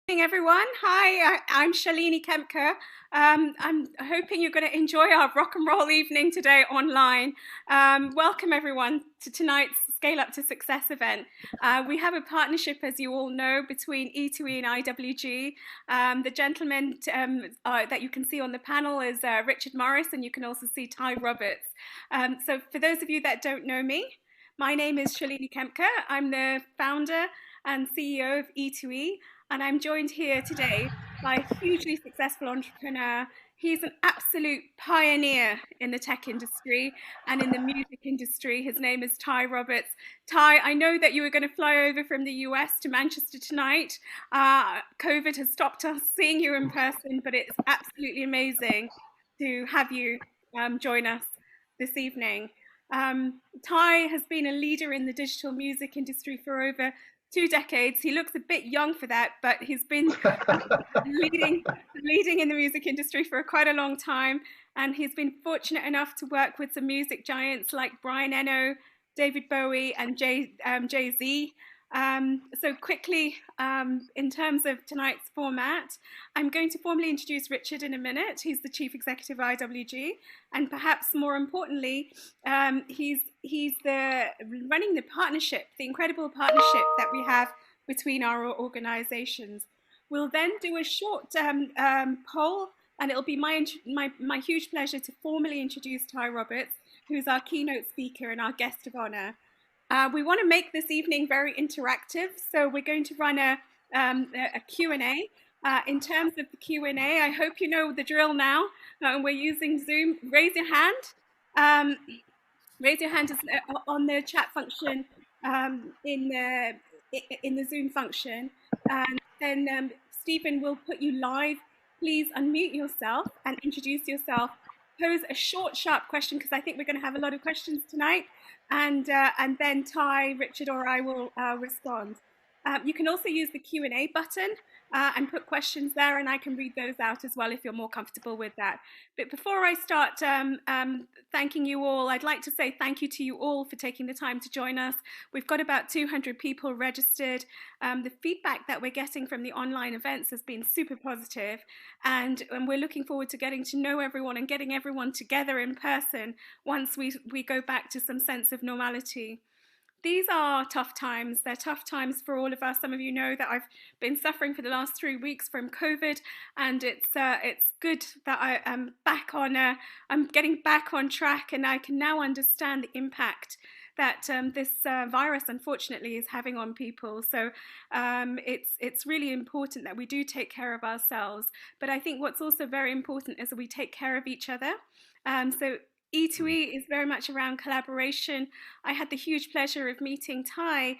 Morning, everyone. Hi, I'm Shalini Kempker. I'm hoping you're going to enjoy our rock and roll evening today online. Welcome, everyone, to tonight's Scale Up to Success event. We have a partnership, as you all know, between E2E and IWG. The gentleman that you can see on the panel is Richard Morris, and you can also see Ty Roberts. So for those of you that don't know me, my name is Shalini Kempker. I'm the founder and CEO of E2E. And I'm joined here today by a hugely successful entrepreneur. He's an absolute pioneer in the tech industry and in the music industry. His name is Ty Roberts. Ty, I know that you were going to fly over from the US to Manchester tonight. COVID has stopped us seeing you in person, but it's absolutely amazing to have you join us this evening. Ty has been a leader in the digital music industry for over 2 decades. He looks a bit young for that, but he's been leading in the music industry for quite a long time. And he's been fortunate enough to work with some music giants like Brian Eno, David Bowie, and Jay-Z. So quickly, in terms of tonight's format, I'm going to formally introduce Richard in a minute. He's the Chief Executive of IWG, and perhaps more importantly, he's running the partnership, the incredible partnership that we have between our organizations. We'll then do a short poll, and it'll be my huge pleasure to formally introduce Ty Roberts, who's our keynote speaker and our guest of honor. We want to make this evening very interactive, so we're going to run a Q&A. In terms of the Q&A, I hope you know the drill now. We're using Zoom. Raise your hand. Raise your hand on the chat function in the Zoom function. And then Stephen will put you live. Please unmute yourself and introduce yourself. Pose a short, sharp question, because I think we're going to have a lot of questions tonight. And then Ty, Richard, or I will respond. You can also use the Q&A button and put questions there, and I can read those out as well if you're more comfortable with that. But before I start thanking you all, I'd like to say thank you to you all for taking the time to join us. We've got about 200 people registered. The feedback that we're getting from the online events has been super positive, and we're looking forward to getting to know everyone and getting everyone together in person once we go back to some sense of normality. These are tough times. They're tough times for all of us. Some of you know that I've been suffering for the last 3 weeks from COVID, and it's good that I'm back on. I'm getting back on track, and I can now understand the impact that this virus, unfortunately, is having on people. So it's really important that we do take care of ourselves. But I think what's also very important is that we take care of each other. So E2E is very much around collaboration. I had the huge pleasure of meeting Ty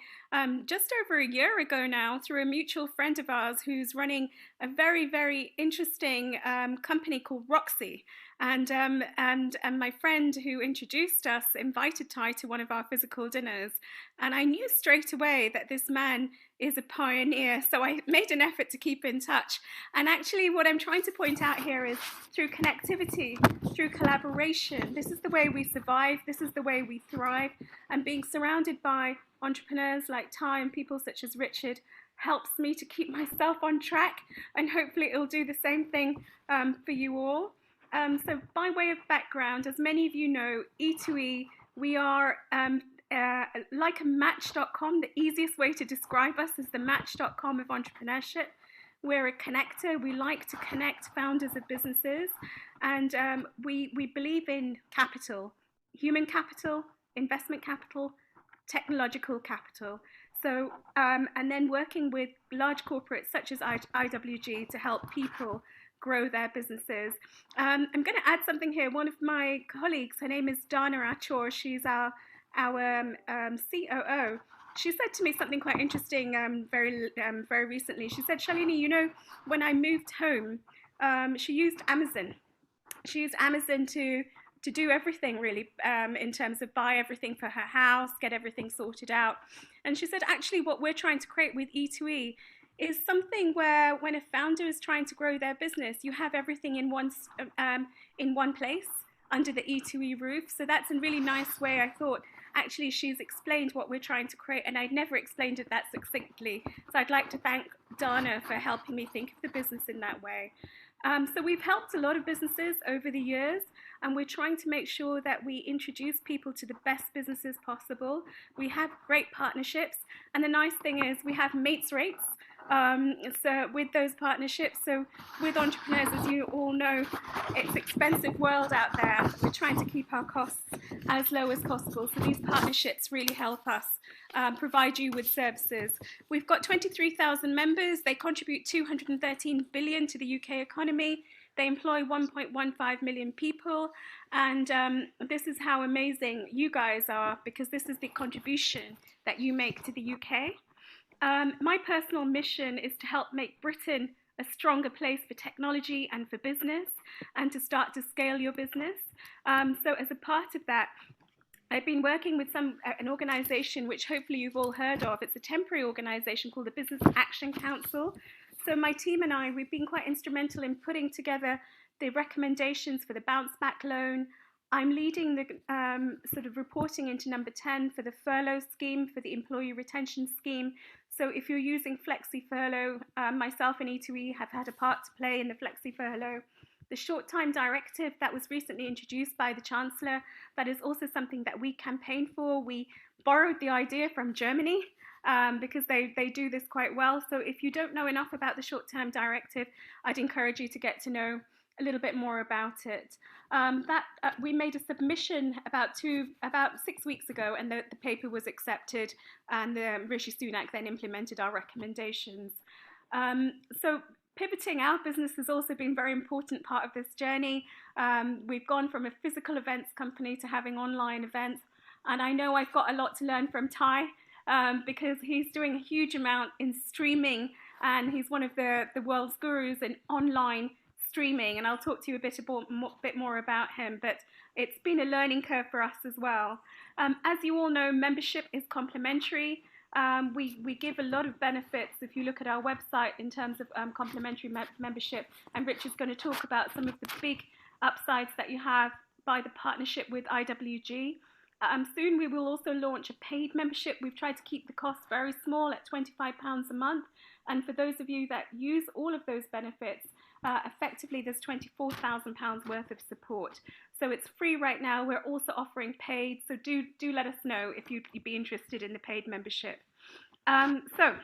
just over a year ago now through a mutual friend of ours who's running a very, very interesting company called Roxy. And my friend who introduced us invited Ty to one of our physical dinners. And I knew straight away that this man is a pioneer. So I made an effort to keep in touch. And actually what I'm trying to point out here is through connectivity, through collaboration, this is the way we survive, this is the way we thrive. And being surrounded by entrepreneurs like Ty and people such as Richard helps me to keep myself on track. And hopefully it'll do the same thing for you all. So by way of background, as many of you know, E2E, we are like a Match.com. The easiest way to describe us is the Match.com of entrepreneurship. We're a connector. We like to connect founders of businesses. And we believe in capital, human capital, investment capital, technological capital. So, and then working with large corporates such as IWG to help people grow their businesses. I'm going to add something here. One of my colleagues, her name is Dana Achor, she's our COO. She said to me something quite interesting very recently. She said, Shalini, you know, when I moved home, she used Amazon. She used Amazon to do everything really in terms of buy everything for her house, get everything sorted out. And she said, actually, what we're trying to create with E2E is something where when a founder is trying to grow their business, you have everything in one place under the E2E roof. So that's a really nice way, I thought, actually she's explained what we're trying to create, and I'd never explained it that succinctly. So I'd like to thank Dana for helping me think of the business in that way. So we've helped a lot of businesses over the years, and we're trying to make sure that we introduce people to the best businesses possible. We have great partnerships, and the nice thing is we have mates rates. So with those partnerships, so with entrepreneurs, as you all know, it's expensive world out there. We're trying to keep our costs as low as possible. So these partnerships really help us provide you with services. We've got 23,000 members. They contribute 213 billion to the UK economy. They employ 1.15 million people. And this is how amazing you guys are, because this is the contribution that you make to the UK. My personal mission is to help make Britain a stronger place for technology and for business, and to start to scale your business. So as a part of that, I've been working with an organization which hopefully you've all heard of. It's a temporary organization called the Business Action Council. So my team and I, we've been quite instrumental in putting together the recommendations for the bounce back loan. I'm leading the sort of reporting into number 10 for the furlough scheme, for the employee retention scheme. So if you're using Flexi Furlough, myself and E2E have had a part to play in the Flexi Furlough. The short time directive that was recently introduced by the Chancellor, that is also something that we campaigned for. We borrowed the idea from Germany because they do this quite well. So if you don't know enough about the short term directive, I'd encourage you to get to know a little bit more about it. We made a submission about 6 weeks ago, and the paper was accepted, and Rishi Sunak then implemented our recommendations. So pivoting our business has also been a very important part of this journey. We've gone from a physical events company to having online events, and I know I've got a lot to learn from Ty because he's doing a huge amount in streaming, and he's one of the world's gurus in online streaming, and I'll talk to you a bit more about him, but it's been a learning curve for us as well. As you all know, membership is complimentary. We give a lot of benefits if you look at our website in terms of complimentary membership, and Richard's going to talk about some of the big upsides that you have by the partnership with IWG. Soon we will also launch a paid membership. We've tried to keep the cost very small at £25 a month, and for those of you that use all of those benefits, effectively there's £24,000 worth of support. So it's free right now. We're also offering paid, so do let us know if you'd be interested in the paid membership. So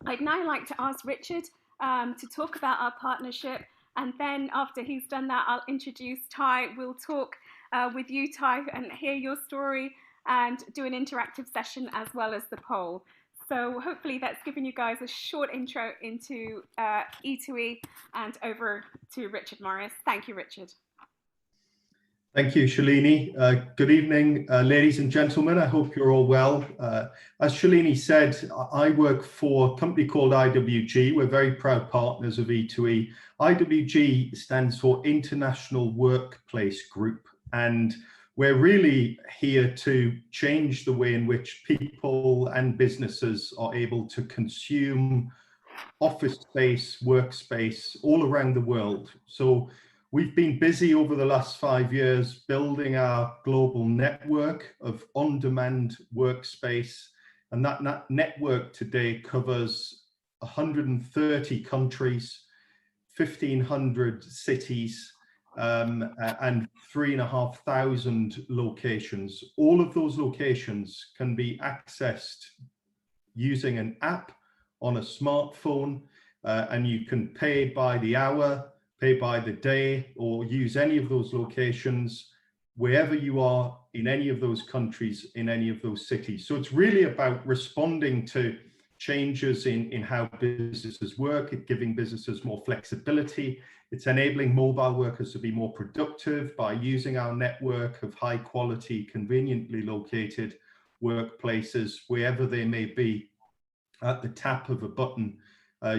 I'd now like to ask Richard to talk about our partnership, and then after he's done that, I'll introduce Ty. We'll talk with you, Ty, and hear your story and do an interactive session as well as the poll. So hopefully that's given you guys a short intro into E2E, and over to Richard Morris. Thank you, Richard. Thank you, Shalini. Good evening, ladies and gentlemen. I hope you're all well. As Shalini said, I work for a company called IWG. We're very proud partners of E2E. IWG stands for International Workplace Group, and we're really here to change the way in which people and businesses are able to consume office space, workspace all around the world. So we've been busy over the last 5 years building our global network of on-demand workspace, and that network today covers 130 countries, 1,500 cities, and 3,500 locations. All of those locations can be accessed using an app on a smartphone, and you can pay by the hour, pay by the day, or use any of those locations wherever you are in any of those countries, in any of those cities. So it's really about responding to changes in how businesses work, it's giving businesses more flexibility. It's enabling mobile workers to be more productive by using our network of high quality, conveniently located workplaces wherever they may be at the tap of a button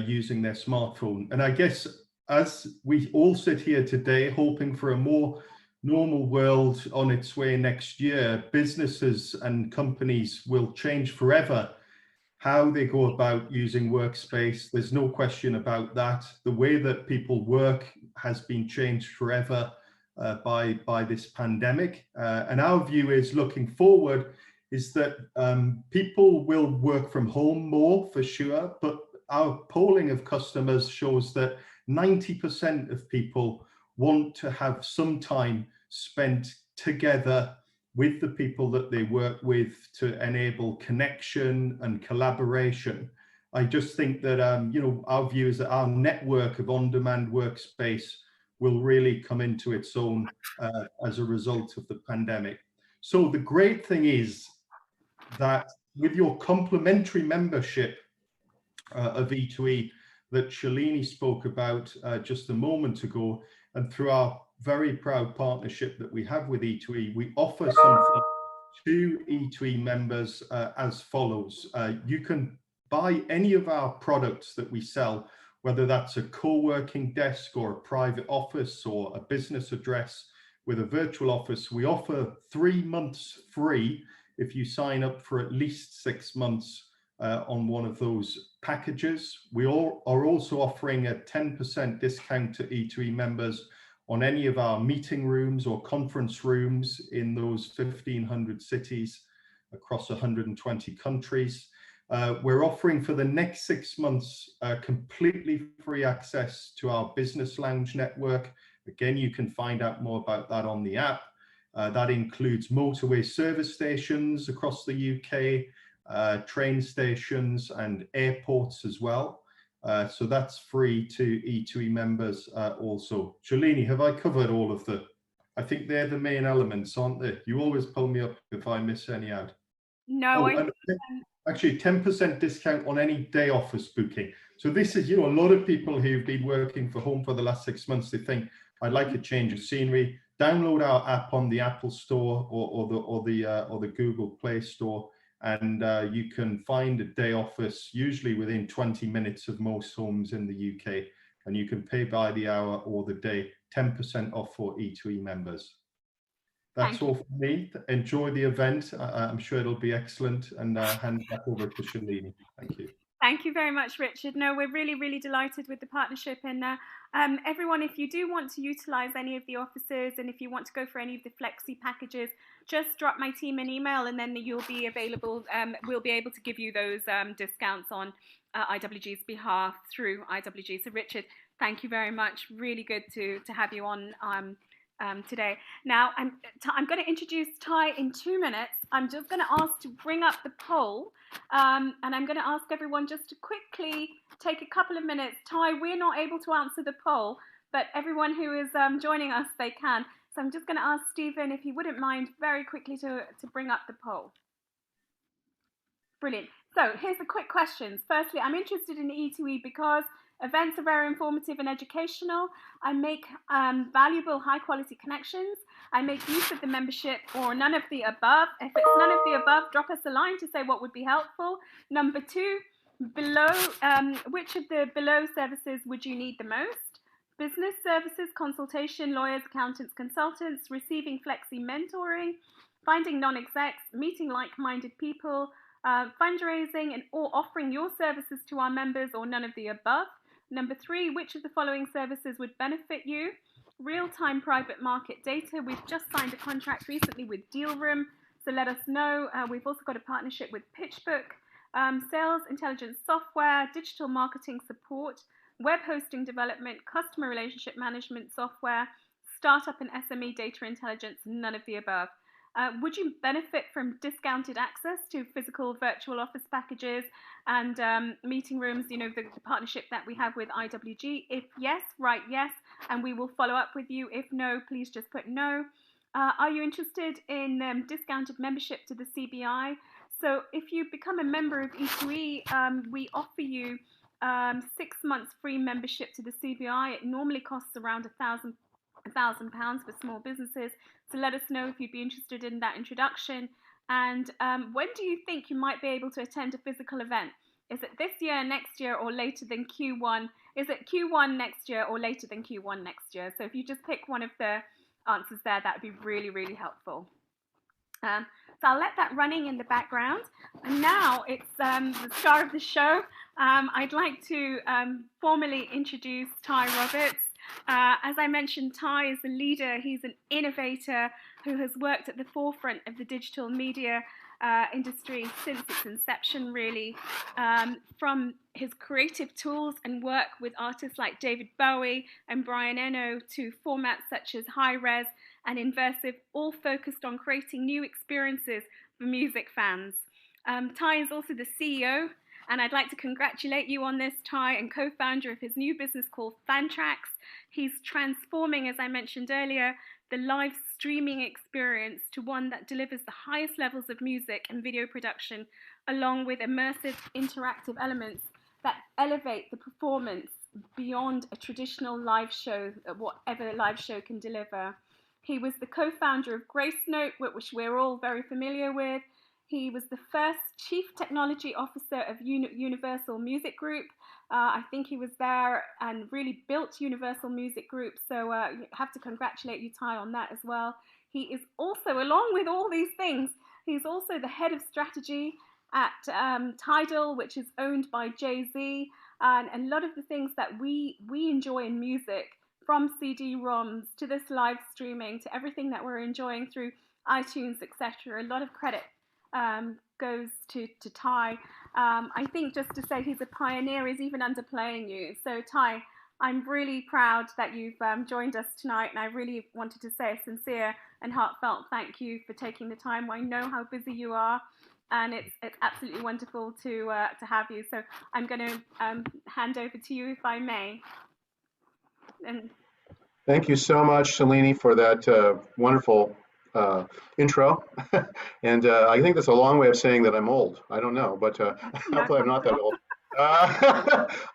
using their smartphone. And I guess as we all sit here today hoping for a more normal world on its way next year, businesses and companies will change forever how they go about using workspace. There's no question about that. The way that people work has been changed forever by this pandemic. And our view is, looking forward, is that people will work from home more for sure, but our polling of customers shows that 90% of people want to have some time spent together with the people that they work with to enable connection and collaboration. I just think that our view is that our network of on-demand workspace will really come into its own as a result of the pandemic. So the great thing is that with your complimentary membership of E2E that Shalini spoke about just a moment ago, and through our very proud partnership that we have with E2E, we offer something to E2E members as follows. You can buy any of our products that we sell, whether that's a co-working desk or a private office or a business address with a virtual office. We offer 3 months free if you sign up for at least 6 months on one of those packages. We are also offering a 10% discount to E2E members on any of our meeting rooms or conference rooms in those 1,500 cities across 120 countries. We're offering for the next 6 months completely free access to our business lounge network. Again, you can find out more about that on the app. That includes motorway service stations across the UK, train stations and airports as well. So that's free to E2E members also. Shalini, have I covered all of I think they're the main elements, aren't they? You always pull me up if I miss any out. No, actually 10% discount on any day office booking. So this is, a lot of people who've been working from home for the last 6 months, they think, I'd like a change of scenery. Download our app on the Apple Store or the Google Play Store, and you can find a day office usually within 20 minutes of most homes in the UK, and you can pay by the hour or the day, 10% off for E2E members. That's all from me. Enjoy the event. I'm sure it'll be excellent, and hand back over to Shalini. Thank you. Thank you very much, Richard. No, we're really, really delighted with the partnership. And everyone, if you do want to utilize any of the offices, and if you want to go for any of the flexi packages, just drop my team an email, and then you'll be available. We'll be able to give you those discounts on IWG's behalf through IWG. So Richard, thank you very much. Really good to have you on today. Now, I'm going to introduce Ty in 2 minutes. I'm just going to ask to bring up the poll, and I'm going to ask everyone just to quickly take a couple of minutes. Ty, we're not able to answer the poll, but everyone who is joining us, they can. So I'm just going to ask Stephen if he wouldn't mind very quickly to bring up the poll. Brilliant. So here's the quick questions. Firstly, I'm interested in E2E because events are very informative and educational. I make valuable, high-quality connections. I make use of the membership, or none of the above. If it's none of the above, drop us a line to say what would be helpful. Number 2, which of the below services would you need the most? Business services, consultation, lawyers, accountants, consultants, receiving flexi mentoring, finding non-execs, meeting like-minded people, fundraising, or offering your services to our members, or none of the above. Number 3, which of the following services would benefit you? Real-time private market data. We've just signed a contract recently with Dealroom, so let us know. We've also got a partnership with PitchBook. Sales intelligence software, digital marketing support, web hosting development, customer relationship management software, startup and SME data intelligence, none of the above. Would you benefit from discounted access to physical virtual office packages and meeting rooms, the partnership that we have with IWG? If yes, write yes, and we will follow up with you. If no, please just put no. Are you interested in discounted membership to the CBI? So if you become a member of E2E, we offer you 6 months free membership to the CBI. It normally costs around £1,000 for small businesses. So let us know if you'd be interested in that introduction. And when do you think you might be able to attend a physical event? Is it this year, next year, or later than Q1? Is it Q1 next year or later than Q1 next year? So if you just pick one of the answers there, that would be really, really helpful. So I'll let that running in the background. And now it's the star of the show. I'd like to formally introduce Ty Roberts. As I mentioned, Ty is a leader. He's an innovator who has worked at the forefront of the digital media industry since its inception, really. From his creative tools and work with artists like David Bowie and Brian Eno to formats such as high res and immersive, all focused on creating new experiences for music fans. Ty is also the CEO, and I'd like to congratulate you on this, Ty, and co-founder of his new business called Fantrax. He's transforming, as I mentioned earlier, the live streaming experience to one that delivers the highest levels of music and video production, along with immersive interactive elements that elevate the performance beyond a traditional live show, whatever live show can deliver. He was the co-founder of Gracenote, which we're all very familiar with. He was the first Chief Technology Officer of Universal Music Group. I think he was there and really built Universal Music Group. So you have to congratulate you, Ty, on that as well. He is also, along with all these things, he's also the head of strategy at TIDAL, which is owned by Jay-Z. And a lot of the things that we enjoy in music, from CD-ROMs to this live streaming to everything that we're enjoying through iTunes, etc. A lot of credit goes to Ty. I think just to say he's a pioneer is even underplaying you. So Ty, I'm really proud that you've joined us tonight, and I really wanted to say a sincere and heartfelt thank you for taking the time. I know how busy you are, and it's absolutely wonderful to have you. So I'm going to hand over to you, if I may. And thank you so much, Shalini, for that wonderful intro. And I think that's a long way of saying that I'm old. I don't know, but hopefully I'm not that old.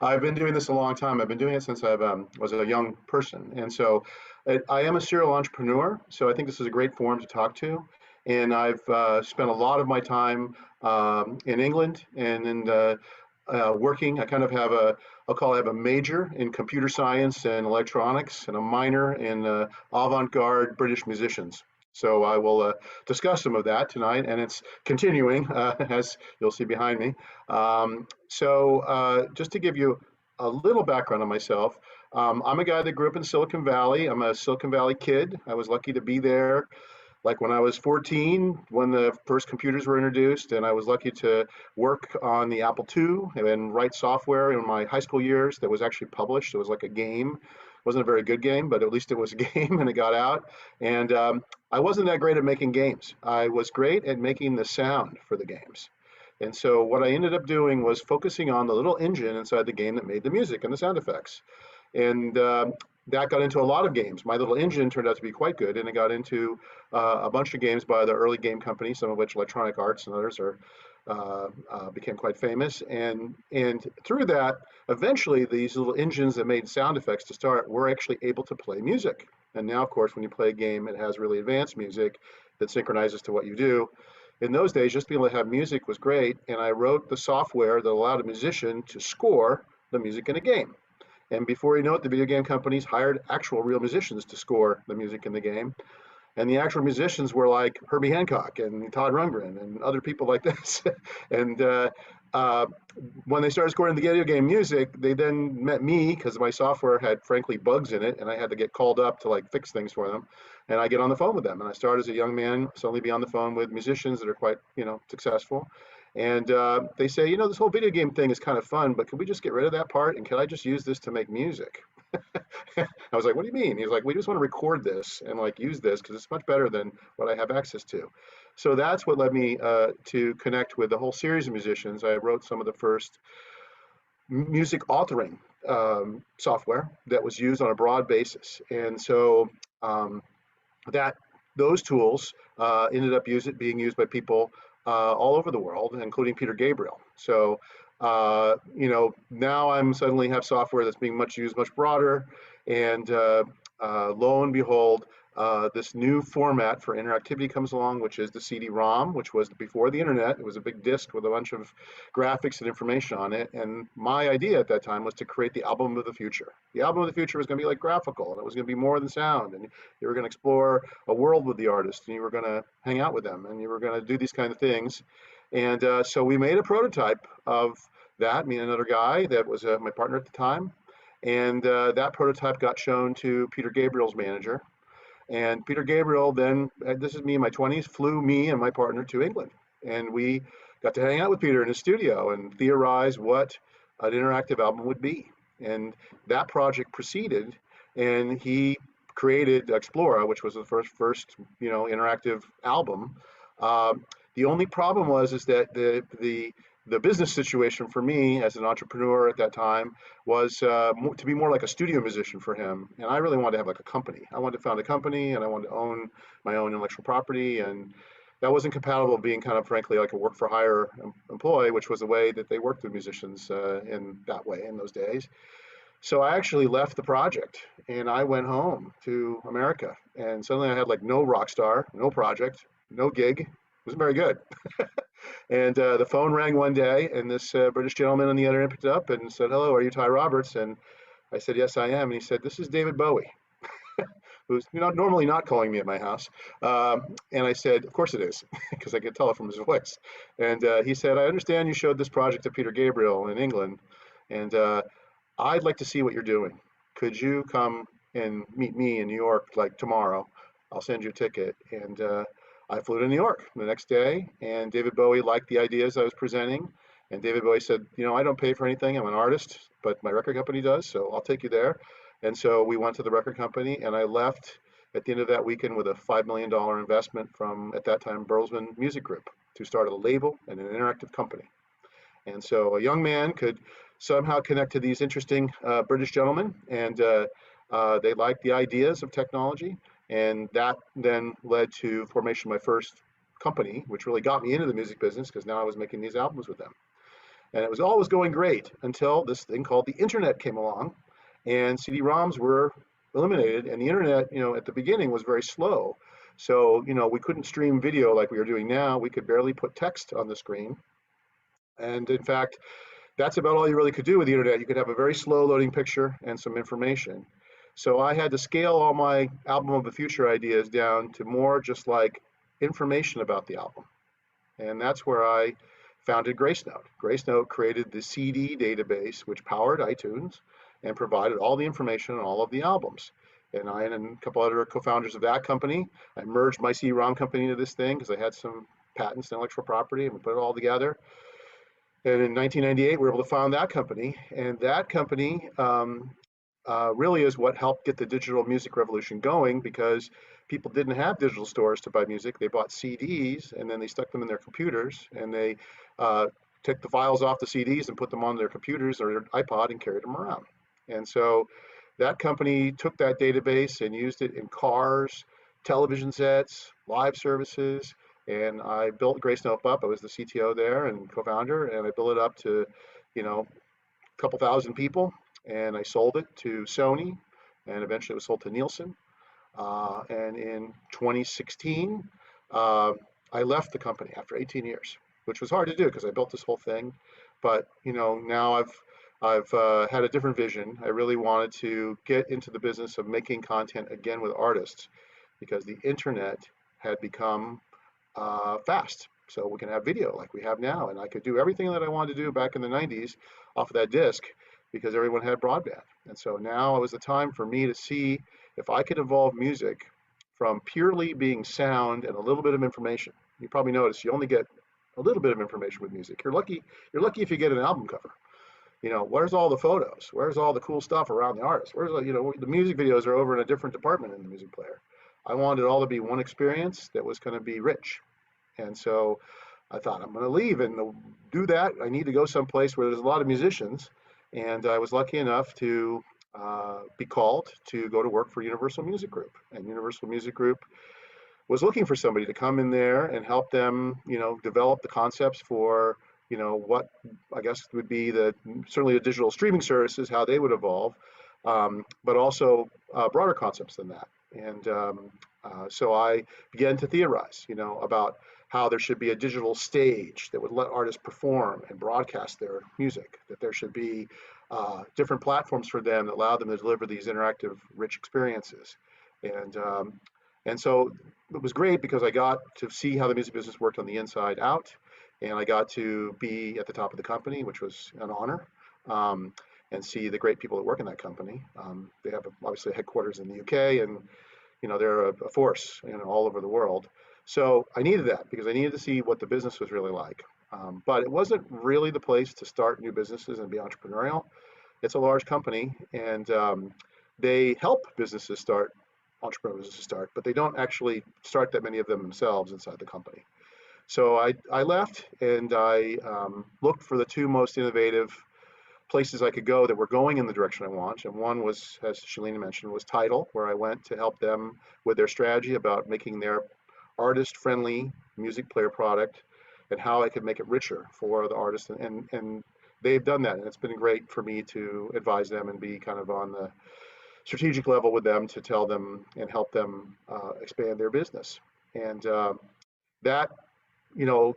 I've been doing this a long time. I've been doing it since I was a young person. And so I am a serial entrepreneur. So I think this is a great forum to talk to. And I've spent a lot of my time in England and in working. I kind of have I have a major in computer science and electronics and a minor in avant-garde British musicians. So I will discuss some of that tonight, and it's continuing, as you'll see behind me. Just to give you a little background on myself, I'm a guy that grew up in Silicon Valley. I'm a Silicon Valley kid. I was lucky to be there. Like when I was 14, when the first computers were introduced, and I was lucky to work on the Apple II and write software in my high school years that was actually published. It was like a game. It wasn't a very good game, but at least it was a game and it got out. And I wasn't that great at making games. I was great at making the sound for the games. And so what I ended up doing was focusing on the little engine inside the game that made the music and the sound effects. And that got into a lot of games. My little engine turned out to be quite good, and it got into a bunch of games by the early game companies, some of which Electronic Arts and others became quite famous. And through that, eventually these little engines that made sound effects to start were actually able to play music. And now, of course, when you play a game, it has really advanced music that synchronizes to what you do. In those days, just being able to have music was great, and I wrote the software that allowed a musician to score the music in a game. And before you know it, the video game companies hired actual real musicians to score the music in the game. And the actual musicians were like Herbie Hancock and Todd Rundgren and other people like this. And when they started scoring the video game music, they then met me because my software had, frankly, bugs in it, and I had to get called up to like fix things for them. And I get on the phone with them, and I start as a young man, suddenly be on the phone with musicians that are quite, successful. And they say, this whole video game thing is kind of fun, but can we just get rid of that part? And can I just use this to make music? I was like, what do you mean? He's like, we just want to record this and like use this because it's much better than what I have access to. So that's what led me to connect with a whole series of musicians. I wrote some of the first music authoring software that was used on a broad basis. And so those tools ended up being used by people all over the world, including Peter Gabriel. So, now I'm suddenly have software that's being used much broader, and lo and behold, this new format for interactivity comes along, which is the CD-ROM, which was before the internet. It was a big disk with a bunch of graphics and information on it. And my idea at that time was to create the album of the future. The album of the future was going to be like graphical, and it was going to be more than sound. And you were going to explore a world with the artist, and you were going to hang out with them, and you were going to do these kind of things. And so we made a prototype of that, me and another guy that was my partner at the time. And that prototype got shown to Peter Gabriel's manager. And Peter Gabriel then, this is me in my 20s, flew me and my partner to England And we got to hang out with Peter in his studio and theorize what an interactive album would be. And that project proceeded, and he created Explora, which was the first interactive album. The only problem was is that the business situation for me as an entrepreneur at that time was to be more like a studio musician for him, and I really wanted to have like a company. I wanted to found a company, and I wanted to own my own intellectual property, and that wasn't compatible with being kind of frankly like a work for hire employee, which was the way that they worked with musicians in that way in those days. So I actually left the project and I went home to America, and suddenly I had like no rock star, no project, no gig. It wasn't very good. And the phone rang one day, and this British gentleman on the other end picked it up and said, "Hello, are you Ty Roberts?" And I said, "Yes, I am." And he said, "This is David Bowie," who's normally not calling me at my house. And I said, "Of course it is," because I could tell it from his voice. And he said, "I understand you showed this project to Peter Gabriel in England, and I'd like to see what you're doing. Could you come and meet me in New York like tomorrow? I'll send you a ticket." And I flew to New York the next day, and David Bowie liked the ideas I was presenting. And David Bowie said, I don't pay for anything. I'm an artist, but my record company does, so I'll take you there. And so we went to the record company, and I left at the end of that weekend with a $5 million investment from, at that time, Bertelsmann Music Group to start a label and an interactive company. And so a young man could somehow connect to these interesting British gentlemen, and they liked the ideas of technology. And that then led to formation of my first company, which really got me into the music business because now I was making these albums with them. And it was always going great until this thing called the internet came along, and CD-ROMs were eliminated, and the internet, at the beginning was very slow. So, we couldn't stream video like we are doing now. We could barely put text on the screen. And in fact, that's about all you really could do with the internet. You could have a very slow loading picture and some information. So I had to scale all my album of the future ideas down to more just like information about the album. And that's where I founded Gracenote. Gracenote created the CD database, which powered iTunes and provided all the information on all of the albums. And I and a couple other co-founders of that company, I merged my CD-ROM company into this thing because I had some patents and intellectual property, and we put it all together. And in 1998, we were able to found that company. And that company really is what helped get the digital music revolution going, because people didn't have digital stores to buy music. They bought CDs, and then they stuck them in their computers, and they took the files off the CDs and put them on their computers or their iPod and carried them around. And so that company took that database and used it in cars, television sets, live services, and I built Gracenote up. I was the CTO there and co-founder, and I built it up to, a couple thousand people, and I sold it to Sony, and eventually it was sold to Nielsen. And in 2016, I left the company after 18 years, which was hard to do because I built this whole thing. But now I've had a different vision. I really wanted to get into the business of making content again with artists, because the internet had become fast. So we can have video like we have now, and I could do everything that I wanted to do back in the 90s off of that disc because everyone had broadband. And so now it was the time for me to see if I could evolve music from purely being sound and a little bit of information. You probably notice you only get a little bit of information with music. You're lucky if you get an album cover. Where's all the photos? Where's all the cool stuff around the artist? Where's the music videos are over in a different department in the music player. I wanted it all to be one experience that was going to be rich. And so I thought, I'm going to leave and do that. I need to go someplace where there's a lot of musicians. And I was lucky enough to be called to go to work for Universal Music Group. And Universal Music Group was looking for somebody to come in there and help them, develop the concepts for, what I guess would be certainly the digital streaming services, how they would evolve, but also broader concepts than that. And so I began to theorize, about how there should be a digital stage that would let artists perform and broadcast their music, that there should be different platforms for them that allow them to deliver these interactive, rich experiences. And so it was great because I got to see how the music business worked on the inside out, and I got to be at the top of the company, which was an honor, and see the great people that work in that company. They have obviously headquarters in the UK, and they're a force all over the world. So I needed that because I needed to see what the business was really like. But it wasn't really the place to start new businesses and be entrepreneurial. It's a large company, and they help businesses start, entrepreneur businesses start, but they don't actually start that many of them themselves inside the company. So I left and I looked for the two most innovative places I could go that were going in the direction I want. And one was, as Shalini mentioned, was TIDAL, where I went to help them with their strategy about making their artist-friendly music player product and how I could make it richer for the artists. And they've done that, and it's been great for me to advise them and be kind of on the strategic level with them to tell them and help them expand their business. And that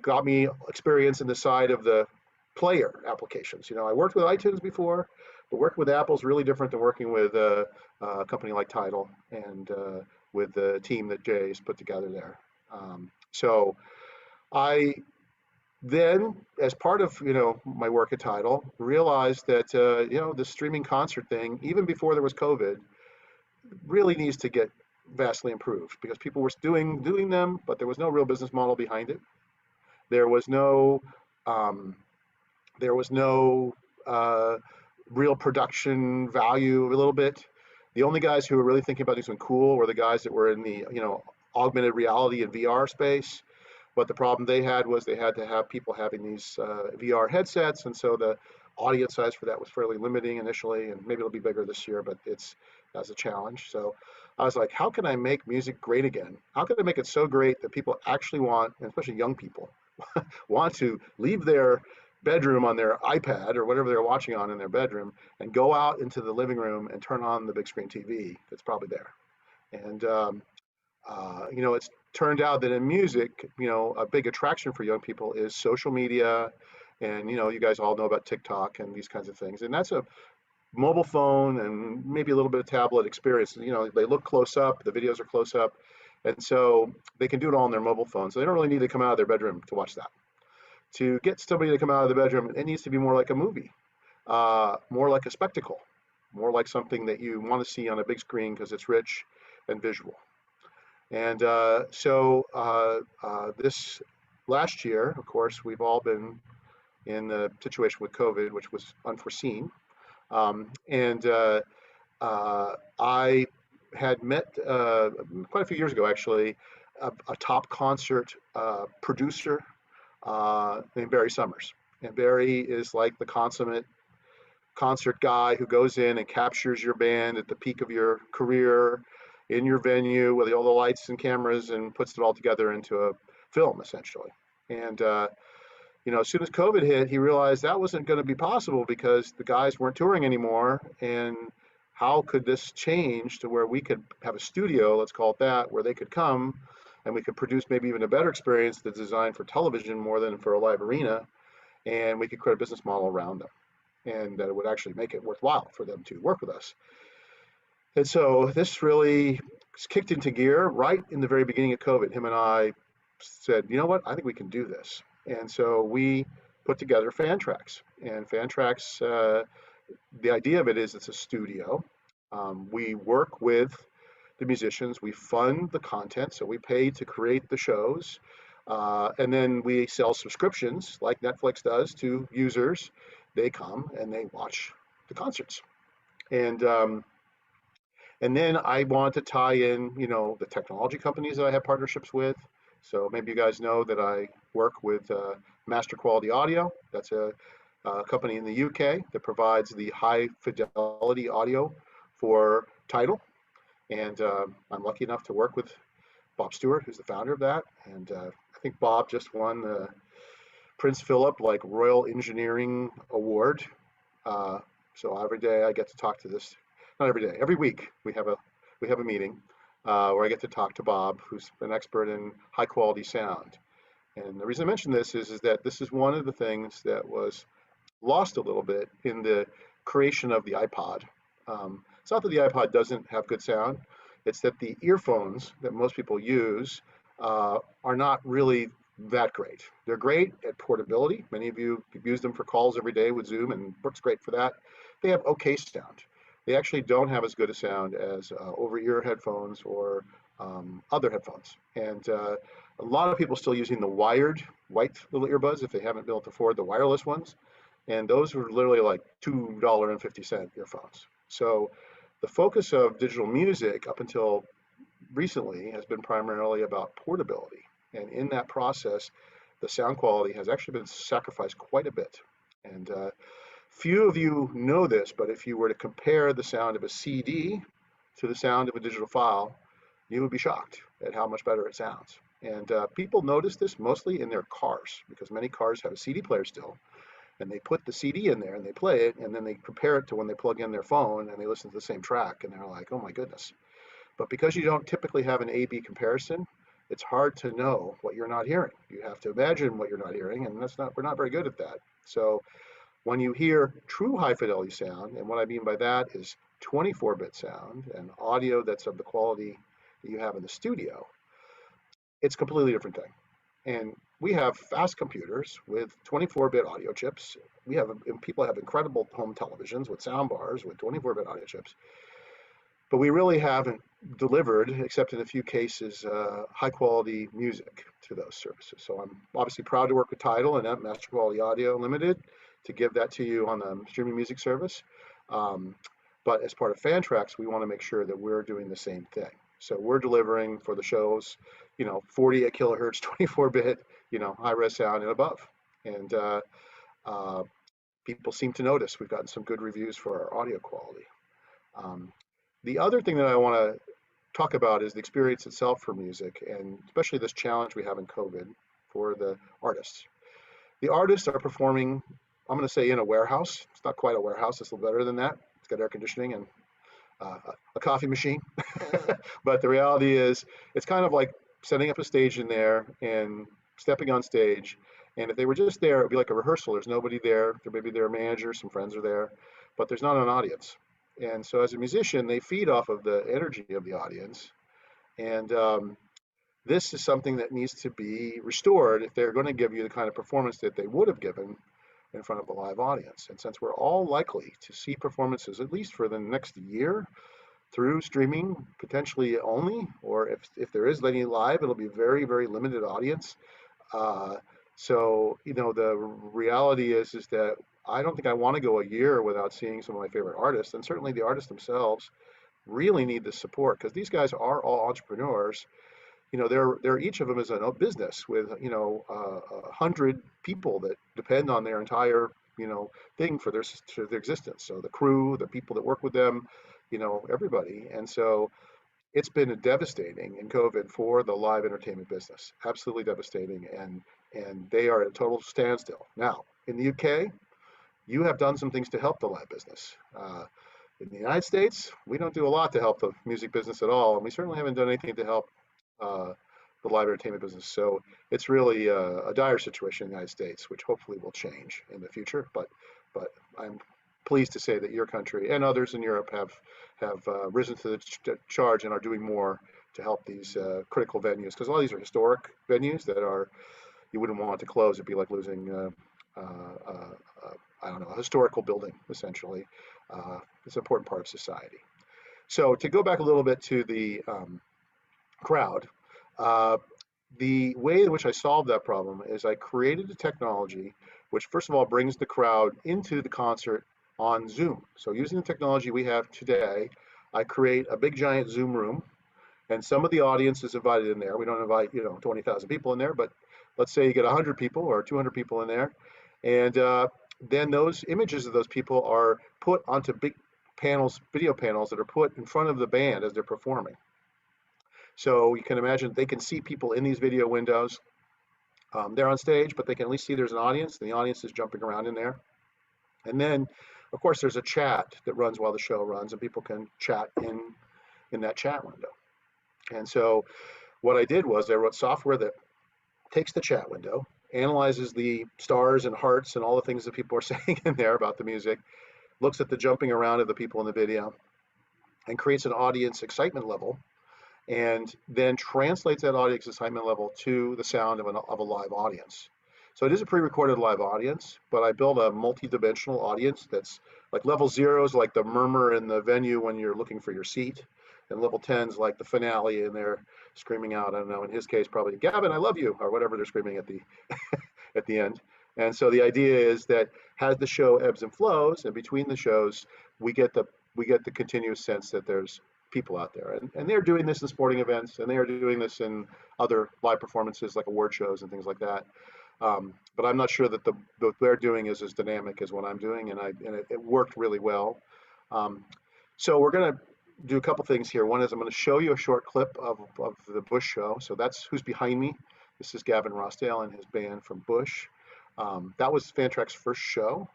got me experience in the side of the player applications. I worked with iTunes before, but working with Apple is really different than working with a company like TIDAL and with the team that Jay's put together there. So I then, as part of my work at TIDAL, realized that the streaming concert thing, even before there was COVID, really needs to get vastly improved because people were doing them, but there was no real business model behind it. There was no real production value a little bit. The only guys who were really thinking about doing something cool were the guys that were in the augmented reality and VR space. But the problem they had was they had to have people having these VR headsets, and so the audience size for that was fairly limiting initially, and maybe it'll be bigger this year, but that's a challenge. So I was like, how can I make music great again? How can I make it so great that people actually want, and especially young people, want to leave their bedroom on their iPad or whatever they're watching on in their bedroom and go out into the living room and turn on the big screen TV that's probably there. And it's turned out that in music, a big attraction for young people is social media, and you guys all know about TikTok and these kinds of things, and that's a mobile phone and maybe a little bit of tablet experience. They look close up, the videos are close up, and so they can do it all on their mobile phone. So they don't really need to come out of their bedroom to watch that. To get somebody to come out of the bedroom, it needs to be more like a movie, more like a spectacle, more like something that you want to see on a big screen because it's rich and visual. And this last year, of course, we've all been in the situation with COVID, which was unforeseen. I had met quite a few years ago, actually, a top concert producer named Barry Summers. And Barry is like the consummate concert guy who goes in and captures your band at the peak of your career in your venue with all the lights and cameras and puts it all together into a film, essentially. And as soon as COVID hit, he realized that wasn't going to be possible because the guys weren't touring anymore. And how could this change to where we could have a studio, let's call it that, where they could come and we could produce maybe even a better experience that's designed for television more than for a live arena, and we could create a business model around them, and that it would actually make it worthwhile for them to work with us. And so this really kicked into gear right in the very beginning of COVID. Him and I said, you know what, I think we can do this. And so we put together Fantrax. And Fantrax, the idea of it is it's a studio. We work with the musicians, we fund the content, so we pay to create the shows, and then we sell subscriptions like Netflix does to users. They come and they watch the concerts. And then I want to tie in, the technology companies that I have partnerships with. So maybe you guys know that I work with Master Quality Audio. That's a company in the UK that provides the high fidelity audio for TIDAL. And I'm lucky enough to work with Bob Stewart, who's the founder of that. And I think Bob just won the Prince Philip Royal Engineering Award. So every day I get to talk to this. Not every day. Every week we have a meeting where I get to talk to Bob, who's an expert in high quality sound. And the reason I mention this is that this is one of the things that was lost a little bit in the creation of the iPod. It's not that the iPod doesn't have good sound, it's that the earphones that most people use are not really that great. They're great at portability. Many of you use them for calls every day with Zoom, and works great for that. They have okay sound. They actually don't have as good a sound as over-ear headphones or other headphones. And a lot of people still using the wired white little earbuds if they haven't been able to afford the wireless ones. And those were literally like $2.50 earphones. So the focus of digital music up until recently has been primarily about portability. And in that process, the sound quality has actually been sacrificed quite a bit. And few of you know this, but if you were to compare the sound of a CD to the sound of a digital file, you would be shocked at how much better it sounds. And people notice this mostly in their cars, because many cars have a CD player still, and they put the CD in there and they play it, and then they compare it to when they plug in their phone and they listen to the same track, and they're like, oh my goodness. But because you don't typically have an A-B comparison, it's hard to know what you're not hearing. You have to imagine what you're not hearing, and we're not very good at that. So when you hear true high fidelity sound, and what I mean by that is 24-bit sound and audio that's of the quality that you have in the studio, it's a completely different thing. And we have fast computers with 24-bit audio chips. People have incredible home televisions with sound bars with 24-bit audio chips. But we really haven't delivered, except in a few cases, high quality music to those services. So I'm obviously proud to work with TIDAL and Master Quality Audio Limited to give that to you on the streaming music service. But as part of Fantrax, we want to make sure that we're doing the same thing. So we're delivering for the shows, 48 kilohertz, 24-bit, high-res sound and above. And people seem to notice. We've gotten some good reviews for our audio quality. The other thing that I want to talk about is the experience itself for music, and especially this challenge we have in COVID for the artists. The artists are performing, I'm going to say, in a warehouse. It's not quite a warehouse. It's a little better than that. It's got air conditioning and a coffee machine. But the reality is, it's kind of like setting up a stage in there and stepping on stage. And if they were just there, it would be like a rehearsal. There's nobody there. There may be their manager, some friends are there, but there's not an audience. And so as a musician, they feed off of the energy of the audience. And this is something that needs to be restored if they're going to give you the kind of performance that they would have given in front of a live audience. And since we're all likely to see performances, at least for the next year, through streaming, potentially only, or if there is any live, it'll be a very, very limited audience. So, the reality is that I don't think I want to go a year without seeing some of my favorite artists, and certainly the artists themselves really need the support, because these guys are all entrepreneurs. They're each of them is a business with 100 people that depend on their entire thing for their existence. So the crew, the people that work with them, everybody. And so it's been devastating in COVID for the live entertainment business, absolutely devastating, and they are at a total standstill. Now, in the UK, you have done some things to help the live business. In the United States, we don't do a lot to help the music business at all, and we certainly haven't done anything to help the live entertainment business. So it's really a dire situation in the United States, which hopefully will change in the future. But I'm pleased to say that your country and others in Europe have risen to the charge and are doing more to help these critical venues, because a lot of these are historic venues that you wouldn't want to close. It'd be like losing I don't know, a historical building, essentially. It's an important part of society. So to go back a little bit to the crowd, the way in which I solved that problem is I created a technology which, first of all, brings the crowd into the concert on Zoom. So using the technology we have today, I create a big giant Zoom room, and some of the audience is invited in there. We don't invite 20,000 people in there, but let's say you get 100 people or 200 people in there, and then those images of those people are put onto big panels, video panels that are put in front of the band as they're performing. So you can imagine they can see people in these video windows. They're on stage, but they can at least see there's an audience, and the audience is jumping around in there. And then, of course, there's a chat that runs while the show runs, and people can chat in that chat window. And so what I did was I wrote software that takes the chat window, analyzes the stars and hearts and all the things that people are saying in there about the music, looks at the jumping around of the people in the video, and creates an audience excitement level, and then translates that audience excitement level to the sound of a live audience. So it is a pre-recorded live audience, but I build a multi-dimensional audience that's like level 0 is like the murmur in the venue when you're looking for your seat, and level 10 is like the finale and they're screaming out, I don't know, in his case probably Gavin, I love you, or whatever they're screaming at the at the end. And so the idea is that as the show ebbs and flows, and between the shows, we get the continuous sense that there's people out there, and they're doing this in sporting events, and they are doing this in other live performances like award shows and things like that. But I'm not sure that what they're doing is as dynamic as what I'm doing, and it worked really well. Um, so we're going to do a couple things here. One is I'm going to show you a short clip of the Bush show. So that's who's behind me. This is Gavin Rossdale and his band from Bush. That was Fantrack's first show.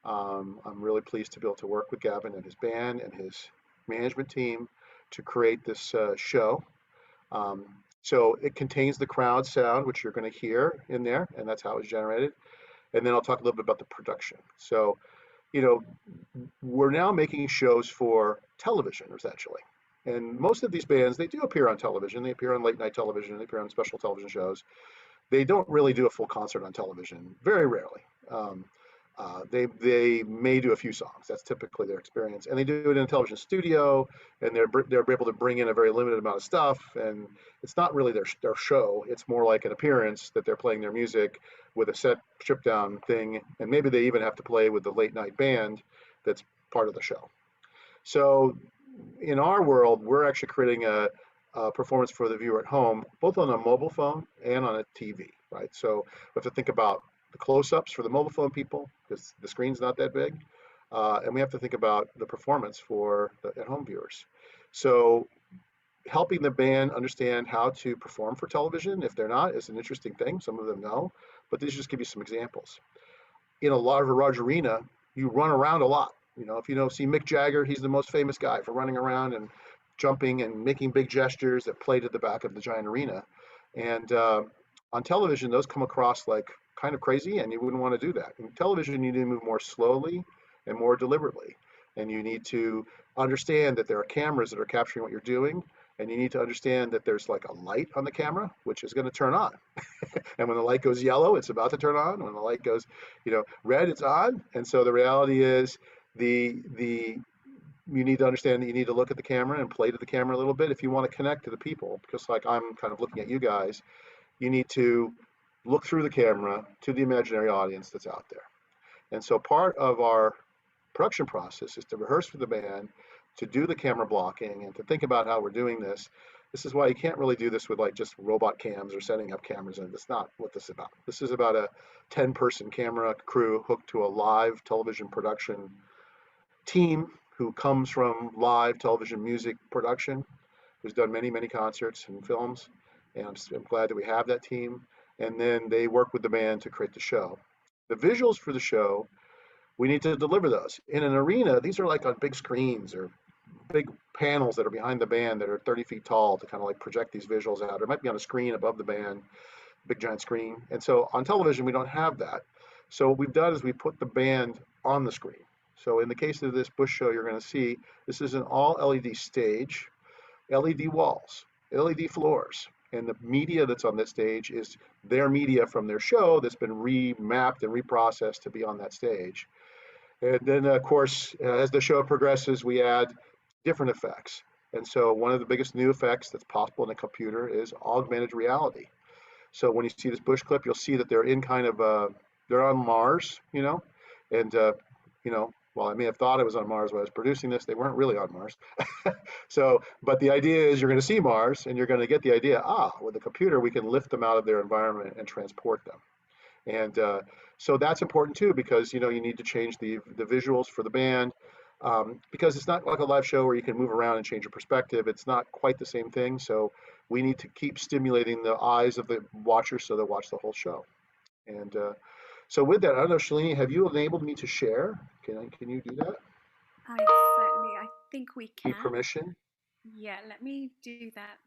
I'm really pleased to be able to work with Gavin and his band and his management team to create this show. Um, so it contains the crowd sound, which you're going to hear in there, and that's how it's generated. And then I'll talk a little bit about the production. So, you know, we're now making shows for television, essentially. And most of these bands, they do appear on television. They appear on late night television. They appear on special television shows. They don't really do a full concert on television, very rarely. They may do a few songs. That's typically their experience, and they do it in a television studio, and they're able to bring in a very limited amount of stuff. And it's not really their show. It's more like an appearance that they're playing their music with a set stripped down thing, and maybe they even have to play with the late night band that's part of the show. So in our world, we're actually creating a performance for the viewer at home, both on a mobile phone and on a TV, right? So we have to think about the close-ups for the mobile phone people because the screen's not that big, and we have to think about the performance for the at-home viewers. So helping the band understand how to perform for television, if they're not, is an interesting thing. Some of them know, but these just give you some examples. In a large arena, you run around a lot. You know, if you see Mick Jagger, he's the most famous guy for running around and jumping and making big gestures that play to the back of the giant arena. And on television, those come across like kind of crazy, and you wouldn't want to do that. In television, you need to move more slowly and more deliberately. And you need to understand that there are cameras that are capturing what you're doing. And you need to understand that there's like a light on the camera, which is going to turn on. And when the light goes yellow, it's about to turn on. When the light goes, red, it's on. And so the reality is you need to understand that you need to look at the camera and play to the camera a little bit if you want to connect to the people. Because like I'm kind of looking at you guys, you need to look through the camera to the imaginary audience that's out there. And so part of our production process is to rehearse with the band, to do the camera blocking, and to think about how we're doing this. This is why you can't really do this with like just robot cams or setting up cameras, and that's not what this is about. This is about a 10-person camera crew hooked to a live television production team who comes from live television music production, who's done many, many concerts and films. And I'm glad that we have that team. And then they work with the band to create the show. The visuals for the show, we need to deliver those. In an arena, these are like on big screens or big panels that are behind the band that are 30 feet tall to kind of like project these visuals out. Or it might be on a screen above the band, big giant screen. And so on television, we don't have that. So what we've done is we put the band on the screen. So in the case of this Bush show, you're going to see this is an all LED stage, LED walls, LED floors. And the media that's on that stage is their media from their show that's been remapped and reprocessed to be on that stage. And then, of course, as the show progresses, we add different effects. And so one of the biggest new effects that's possible in a computer is augmented reality. So when you see this Bush clip, you'll see that they're in kind of, they're on Mars, and, well, I may have thought it was on Mars when I was producing this. They weren't really on Mars. So, but the idea is you're going to see Mars, and you're going to get the idea, with the computer, we can lift them out of their environment and transport them. And so that's important too, because, you need to change the visuals for the band, because it's not like a live show where you can move around and change your perspective. It's not quite the same thing. So we need to keep stimulating the eyes of the watchers so they'll watch the whole show. And so with that, I don't know, Shalini, have you enabled me to share? Can you do that? I think we can. Need permission? Yeah, let me do that.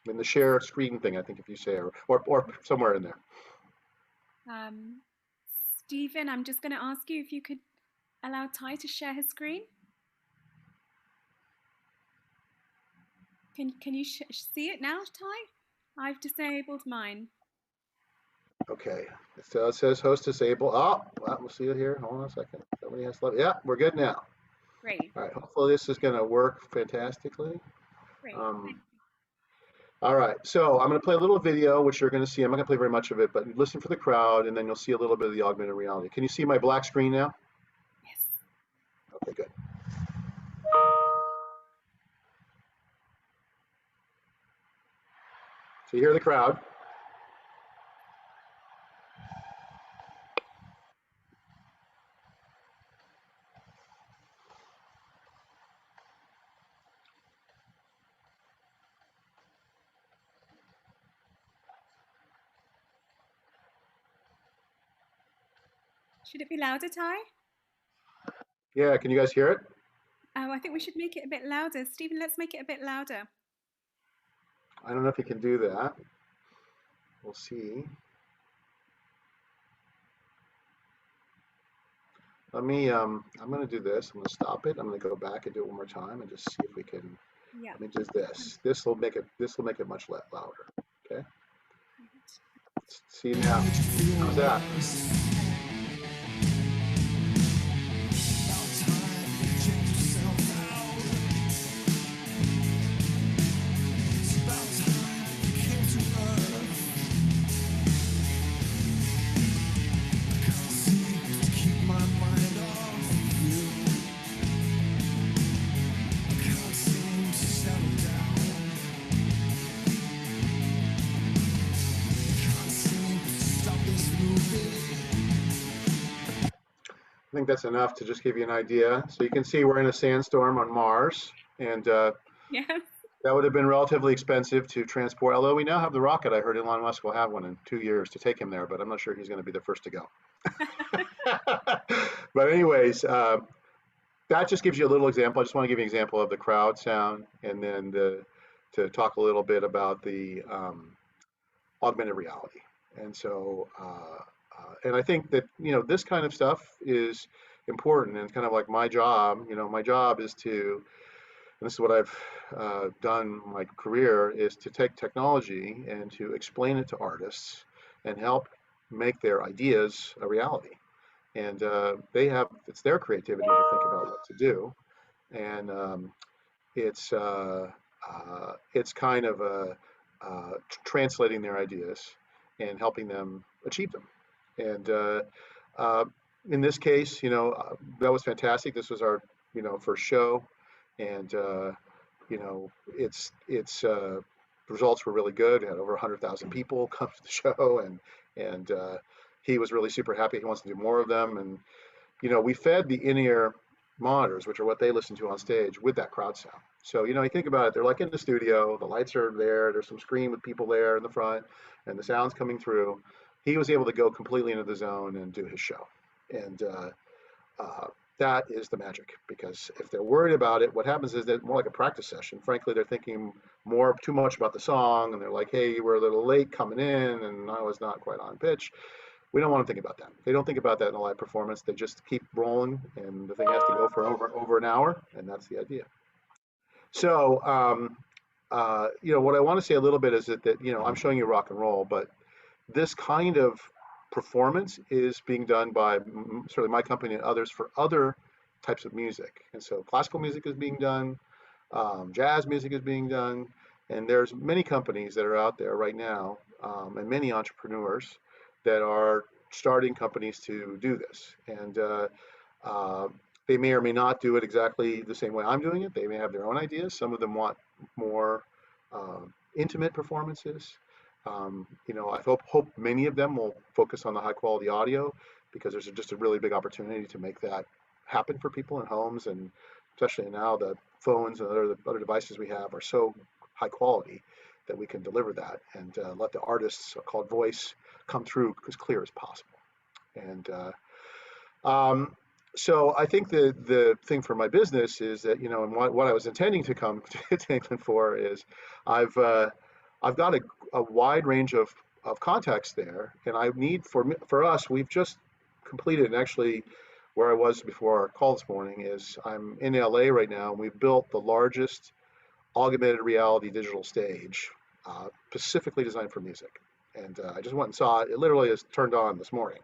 In the share screen thing, I think if you say, or somewhere in there. Stephen, I'm just going to ask you if you could allow Ty to share his screen. Can you see it now, Ty? I've disabled mine. Okay, so it says host disabled. Oh, well, we'll see it here. Hold on a second. Somebody has to let, yeah, we're good now. Great, All right, hopefully this is going to work fantastically. great. Um, all right, so I'm going to play a little video, which you're going to see. I'm not going to play very much of it, but listen for the crowd, and then you'll see a little bit of the augmented reality. Can you see my black screen now? Yes. Okay, good. So you hear the crowd. Should it be louder, Ty? Yeah, can you guys hear it? Oh, I think we should make it a bit louder. Stephen, let's make it a bit louder. I don't know if you can do that. We'll see. I'm going to do this. I'm going to stop it. I'm going to go back and do it one more time and just see if we can. Yeah. Let me do this. This will make it much louder. Okay. Let's see now. How's that? I think that's enough to just give you an idea. So you can see we're in a sandstorm on Mars, and Yes. that would have been relatively expensive to transport. Although we now have the rocket, I heard Elon Musk will have one in 2 years to take him there, but I'm not sure he's going to be the first to go. But anyways, that just gives you a little example. I just want to give you an example of the crowd sound, and then to talk a little bit about the augmented reality. And so, and I think that this kind of stuff is important, and kind of like my job. My job is to, and this is what I've done in my career, is to take technology and to explain it to artists and help make their ideas a reality. And it's their creativity to think about what to do, and it's it's kind of translating their ideas and helping them achieve them. And uh, in this case, that was fantastic. This was our first show, and it's results were really good. We had over 100,000 people come to the show, and he was really super happy. He wants to do more of them, and we fed the in-ear monitors, which are what they listen to on stage, with that crowd sound. So, you think about it, they're like in the studio, the lights are there, there's some screen with people there in the front, and the sound's coming through. He was able to go completely into the zone and do his show. And uh, that is the magic, because if they're worried about it, what happens is that more like a practice session. Frankly, they're thinking too much about the song, and they're like, hey, you were a little late coming in, and I was not quite on pitch. We don't want to think about that. They don't think about that in a live performance. They just keep rolling, and the thing has to go for over an hour, and that's the idea. So, what I want to say a little bit is that I'm showing you rock and roll, but this kind of performance is being done by certainly my company and others for other types of music. And so classical music is being done, jazz music is being done, and there's many companies that are out there right now, and many entrepreneurs that are starting companies to do this. And uh, they may or may not do it exactly the same way I'm doing it. They may have their own ideas. Some of them want more intimate performances. I hope many of them will focus on the high quality audio, because there's just a really big opportunity to make that happen for people in homes, and especially now the phones and other devices we have are so high quality that we can deliver that and let the artist's called voice come through as clear as possible. And um, so I think the thing for my business is that, and what I was intending to come to England for is I've got a wide range of contacts there, and I need for us, we've just completed, and actually where I was before our call this morning is I'm in LA right now, and we've built the largest augmented reality digital stage specifically designed for music. And I just went and saw it. It literally is turned on this morning.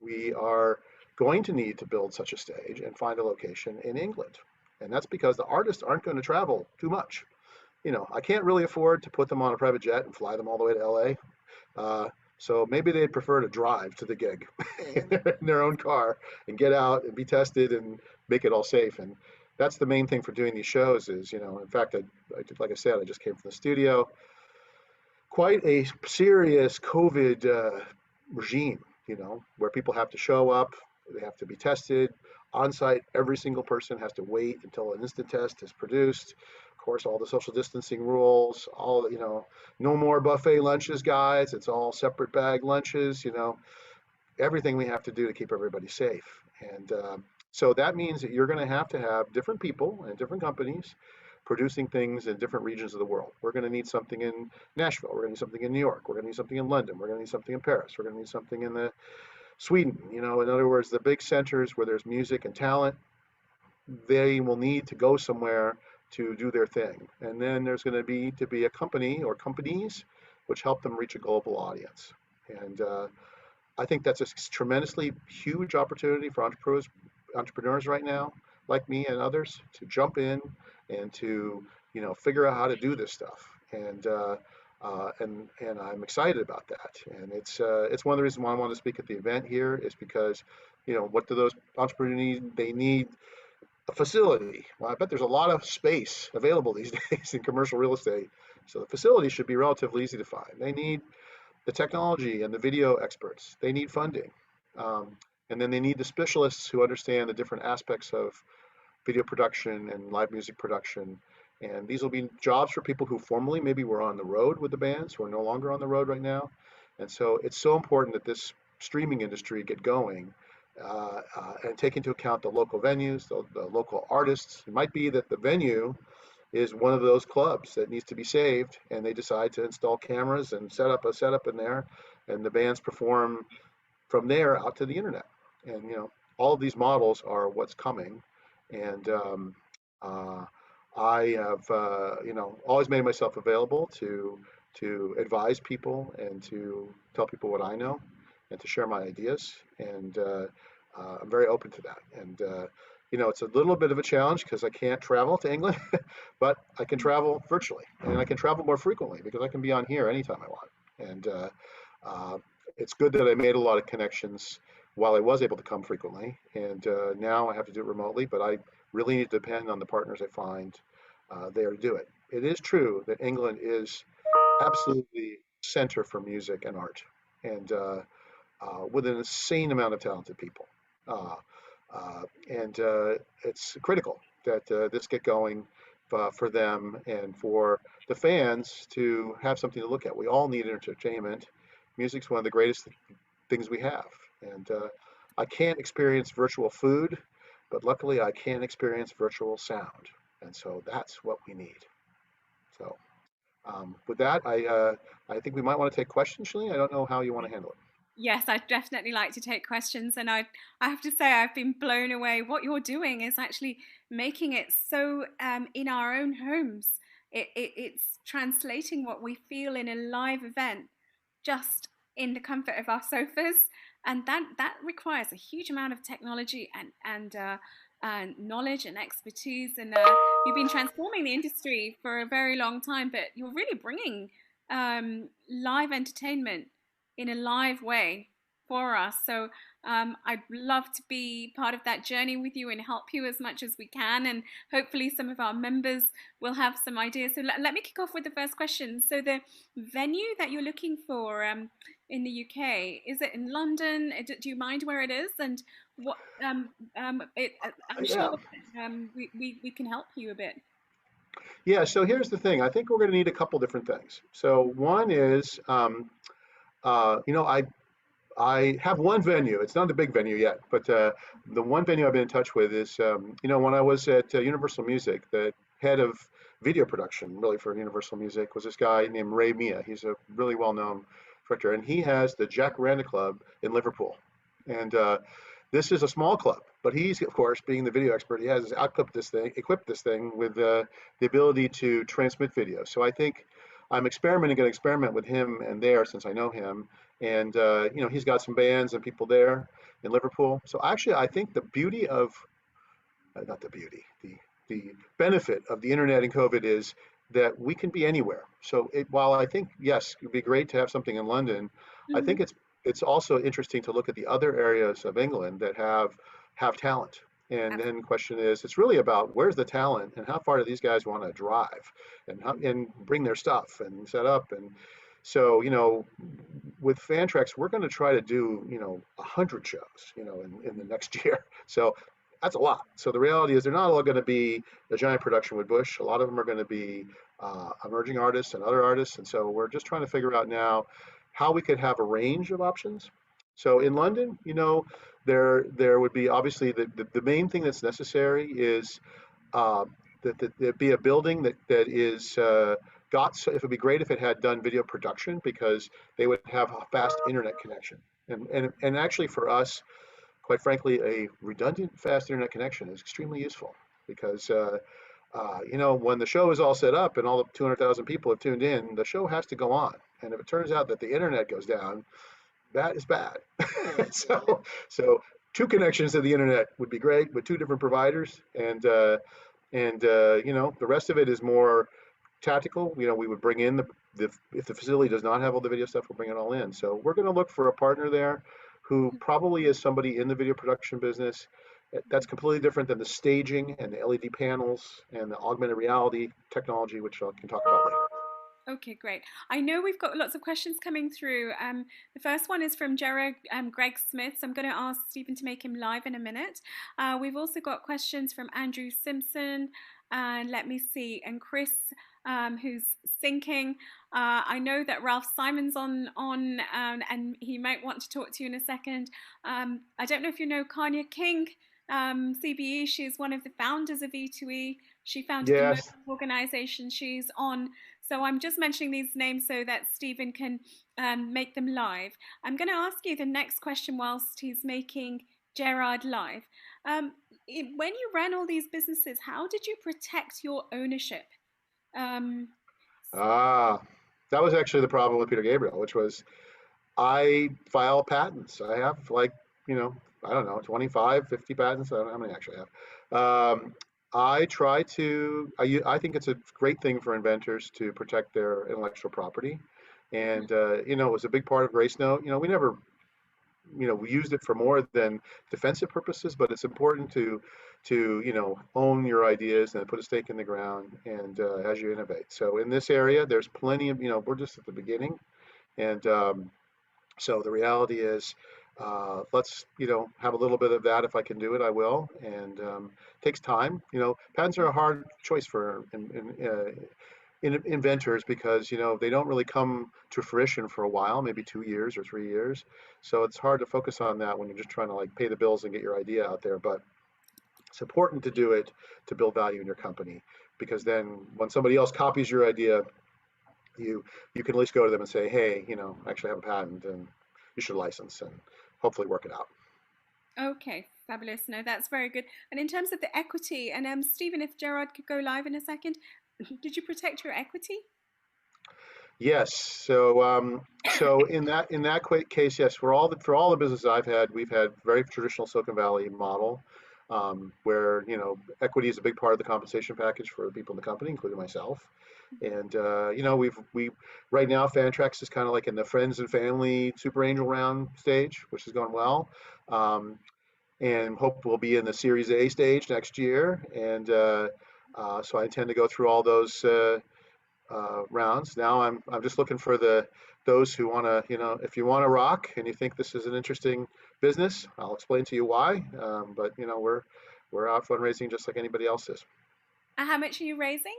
We are going to need to build such a stage and find a location in England. And that's because the artists aren't going to travel too much. I can't really afford to put them on a private jet and fly them all the way to LA. So maybe they'd prefer to drive to the gig in their own car and get out and be tested and make it all safe. And that's the main thing for doing these shows is, in fact, like I said, I just came from the studio. Quite a serious COVID regime, where people have to show up, they have to be tested on site. Every single person has to wait until an instant test is produced. Of course, all the social distancing rules, no more buffet lunches, guys. It's all separate bag lunches, everything we have to do to keep everybody safe. And so that means that you're going to have different people and different companies producing things in different regions of the world. We're going to need something in Nashville. We're going to need something in New York. We're going to need something in London. We're going to need something in Paris. We're going to need something in Sweden. In other words, the big centers where there's music and talent, they will need to go somewhere to do their thing. And then there's going to be a company or companies which help them reach a global audience. And I think that's a tremendously huge opportunity for entrepreneurs right now, like me and others, to jump in and to figure out how to do this stuff. And I'm excited about that. And it's one of the reasons why I want to speak at the event here is because what do those entrepreneurs need? They need a facility. Well, I bet there's a lot of space available these days in commercial real estate. So the facility should be relatively easy to find. They need the technology and the video experts. They need funding. And then they need the specialists who understand the different aspects of video production and live music production. And these will be jobs for people who formerly maybe were on the road with the bands, who are no longer on the road right now. And so it's so important that this streaming industry get going and take into account the local venues, the local artists. It might be that the venue is one of those clubs that needs to be saved, and they decide to install cameras and set up a setup in there, and the bands perform from there out to the internet. And all of these models are what's coming. And I have always made myself available to advise people and to tell people what I know and to share my ideas. And I'm very open to that. And it's a little bit of a challenge because I can't travel to England, but I can travel virtually, and I can travel more frequently because I can be on here anytime I want. And it's good that I made a lot of connections while I was able to come frequently, and now I have to do it remotely, but I really need to depend on the partners I find there to do it. It is true that England is absolutely center for music and art, and with an insane amount of talented people. And it's critical that this get going for them and for the fans to have something to look at. We all need entertainment. Music's one of the greatest things we have. And I can't experience virtual food, but luckily I can experience virtual sound. And so that's what we need. So with that, I think we might want to take questions, Shalene. I don't know how you want to handle it. Yes, I'd definitely like to take questions. And I have to say, I've been blown away. What you're doing is actually making it so in our own homes. It's translating what we feel in a live event just in the comfort of our sofas. And that requires a huge amount of technology and knowledge and expertise. And you've been transforming the industry for a very long time, but you're really bringing live entertainment in a live way for us. So I'd love to be part of that journey with you and help you as much as we can. And hopefully some of our members will have some ideas. So let me kick off with the first question. So the venue that you're looking for in the UK, is it in London? Do you mind where it is? And what I'm sure we can help you a bit. Yeah, so here's the thing. I think we're going to need a couple different things. So one is, I have one venue. It's not a big venue yet, but the one venue I've been in touch with is, when I was at Universal Music, the head of video production, really for Universal Music, was this guy named Ray Mia. He's a really well-known director, and he has the Jack Randa Club in Liverpool. And this is a small club, but he's, of course, being the video expert, he has equipped this thing with the ability to transmit video. So I think I'm experimenting, going to experiment with him and there since I know him. And, you know, he's got some bands and people there in Liverpool. So actually, I think the beauty of, not the beauty, the benefit of the internet and COVID is that we can be anywhere. So while I think, yes, it would be great to have something in London, I Hmm. think it's also interesting to look at the other areas of England that have talent. And then the question is, it's really about where's the talent and how far do these guys want to drive and bring their stuff and set up. And so, you know, with Fantrax, we're going to try to do, you know, 100 shows, you know, in the next year. So that's a lot. So the reality is they're not all going to be a giant production with Bush. A lot of them are going to be emerging artists and other artists. And so we're just trying to figure out now how we could have a range of options. So in London, you know, there would be obviously the main thing that's necessary is uh, that there be a building that is got. So it would be great if it had done video production because they would have a fast internet connection. And actually for us, quite frankly, a redundant fast internet connection is extremely useful because you know, when the show is all set up and all the 200,000 people have tuned in, the show has to go on. And if it turns out that the internet goes down, that is bad. so, so two connections to the internet would be great with two different providers, and you know, the rest of it is more tactical. You know, we would bring in the if the facility does not have all the video stuff, we'll bring it all in. So we're going to look for a partner there who probably is somebody in the video production business. That's completely different than the staging and the LED panels and the augmented reality technology, which I can talk about later. Okay, great. I know we've got lots of questions coming through. The first one is from Jared Greg Smith. So I'm going to ask Stephen to make him live in a minute. We've also got questions from Andrew Simpson and let me see, and Chris, who's thinking. I know that Ralph Simon's on and he might want to talk to you in a second. I don't know if you know Kanya King, CBE. She's one of the founders of E2E. She founded the Motive Yes. organization she's on. So I'm just mentioning these names so that Stephen can make them live. I'm going to ask you the next question whilst he's making Gerard live. When you ran all these businesses, how did you protect your ownership? Um, Ah, that was actually the problem with Peter Gabriel, which was I file patents. I have like, you know, I don't know, 25, 50 patents. I don't know how many I actually have. I try to, I think it's a great thing for inventors to protect their intellectual property. And, you know, it was a big part of Gracenote. You know, we never, you know, we used it for more than defensive purposes, but it's important to, you know, own your ideas and put a stake in the ground and as you innovate. So in this area, there's plenty of, you know, we're just at the beginning. And, so the reality is, let's, you know, have a little bit of that. If I can do it, I will. And it takes time. You know, patents are a hard choice for inventors because, you know, they don't really come to fruition for a while, maybe 2 years or 3 years. So it's hard to focus on that when you're just trying to like pay the bills and get your idea out there. But it's important to do it to build value in your company because then when somebody else copies your idea, you can at least go to them and say, hey, you know, I actually have a patent and you should license and hopefully work it out. okay, fabulous. No, that's very good. And in terms of the equity, and Stephen, if Gerard could go live in a second, did you protect your equity? Yes. So so in that case, yes, for all the businesses I've had, we've had very traditional Silicon Valley model, where you know equity is a big part of the compensation package for the people in the company, including myself. And you know we right now Fantrax is kind of like in the friends and family super angel round stage, which has gone well. Um, and hope we'll be in the Series A stage next year. And so I intend to go through all those rounds. Now I'm just looking for those who want to, you know, if you want to rock and you think this is an interesting business, I'll explain to you why. But you know, we're out fundraising just like anybody else is. How much are you raising?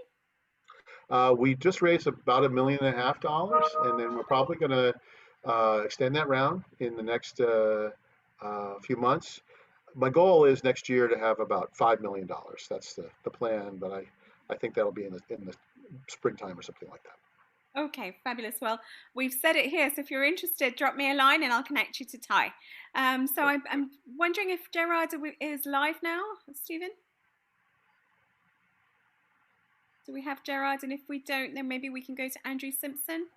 We just raised about $1.5 million, and then we're probably going to extend that round in the next few months. My goal is next year to have about $5 million. That's the plan, but I think that'll be in the springtime or something like that. Okay, fabulous. Well, we've said it here, so if you're interested, drop me a line and I'll connect you to Ty. So I'm wondering if Gerard is live now, Stephen? Do we have Gerard? And if we don't, then maybe we can go to Andrew Simpson.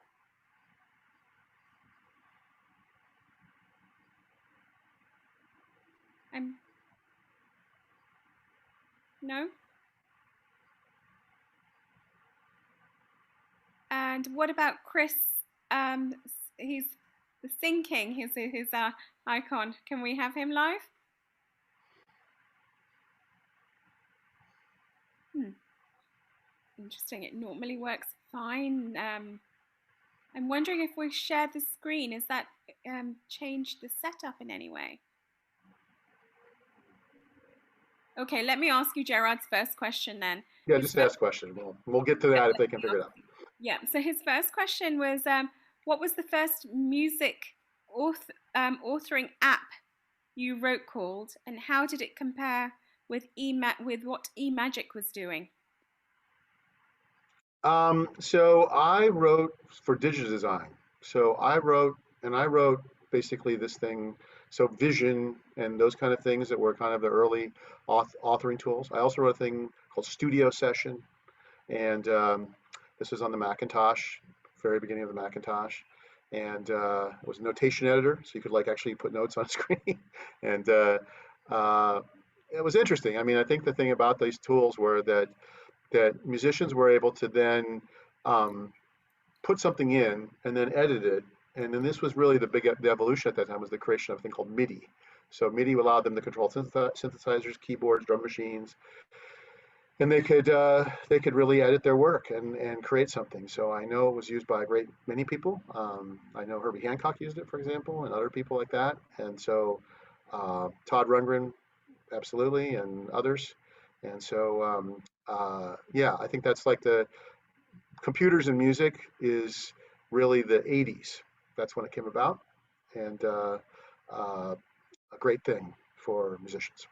No? And what about Chris? He's the thinking. His icon. Can we have him live? Interesting. It normally works fine. I'm wondering if we share the screen, has that changed the setup in any way? Okay, let me ask you Gerard's first question then. Yeah, just ask a question. We'll get to that if they can figure it out. Yeah, so his first question was, what was the first music authoring app you wrote called, and how did it compare with what eMagic was doing? So I wrote for digital design. So I wrote basically this thing, so Vision and those kind of things that were kind of the early authoring tools. I also wrote a thing called Studio Session, and this was on the Macintosh, very beginning of the Macintosh, and it was a notation editor, so you could like actually put notes on screen, and it was interesting. I mean, I think the thing about these tools were that musicians were able to then put something in and then edit it. And then this was really the evolution at that time, was the creation of a thing called MIDI. So MIDI allowed them to control synthesizers, keyboards, drum machines, and they could really edit their work and create something. So I know it was used by a great many people. I know Herbie Hancock used it, for example, and other people like that. And so Todd Rundgren, absolutely, and others. And so yeah, I think that's like the computers and music is really the 80s. That's when it came about, and a great thing for musicians.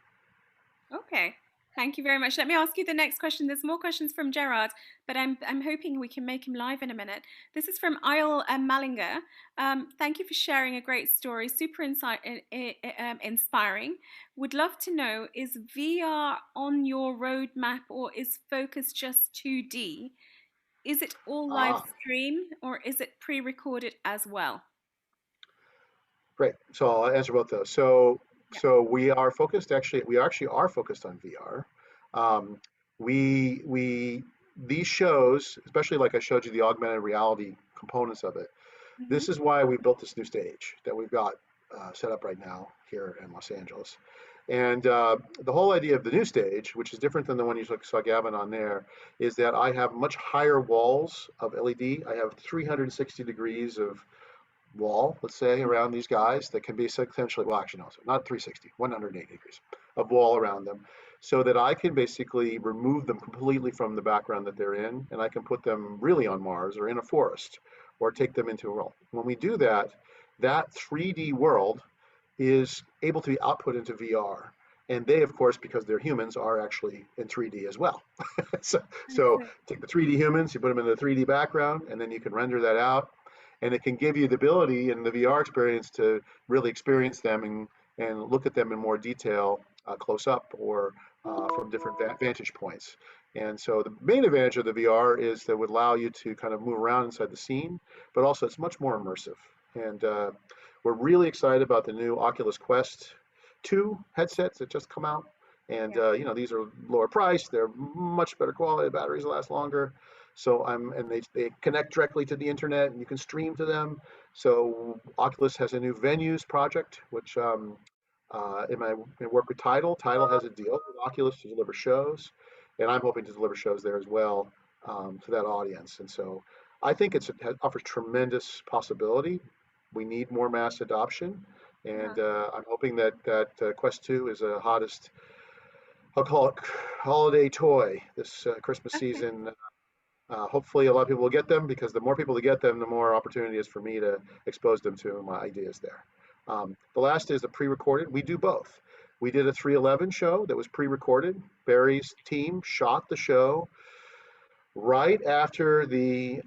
Okay, thank you very much. Let me ask you the next question. There's more questions from Gerard, but I'm hoping we can make him live in a minute. This is from Isle Mallinger. Thank you for sharing a great story, super inspiring. Would love to know, is VR on your roadmap, or is focus just 2D? Is it all live stream, or is it pre-recorded as well? Great. So I'll answer both those. So we are focused. Actually, we actually are focused on VR. These shows, especially like I showed you the augmented reality components of it. This is why we built this new stage that we've got set up right now here in Los Angeles. And the whole idea of the new stage, which is different than the one you saw Gavin on there, is that I have much higher walls of LED. I have 360 degrees of wall, let's say, around these guys that can be essentially, well, actually, no, not 360, 180 degrees of wall around them, so that I can basically remove them completely from the background that they're in, and I can put them really on Mars or in a forest, or take them into a world. When we do that, that 3D world is able to be output into VR. And they, of course, because they're humans, are actually in 3D as well. so take the 3D humans, you put them in the 3D background, and then you can render that out. And it can give you the ability in the VR experience to really experience them and look at them in more detail, close up, or from different vantage points. And so the main advantage of the VR is that it would allow you to kind of move around inside the scene, but also it's much more immersive. And we're really excited about the new Oculus Quest 2 headsets that just come out. And you know, these are lower priced, they're much better quality, the batteries last longer. So and they connect directly to the internet, and you can stream to them. So Oculus has a new venues project, which in my work with TIDAL has a deal with Oculus to deliver shows, and I'm hoping to deliver shows there as well to that audience. And so I think it offers tremendous possibility. We need more mass adoption, and I'm hoping that Quest 2 is the hottest, I'll call it, holiday toy this Christmas season. Hopefully a lot of people will get them, because the more people that get them, the more opportunity is for me to expose them to my ideas there. The last is the pre-recorded. We do both. We did a 311 show that was pre-recorded. Barry's team shot the show right after the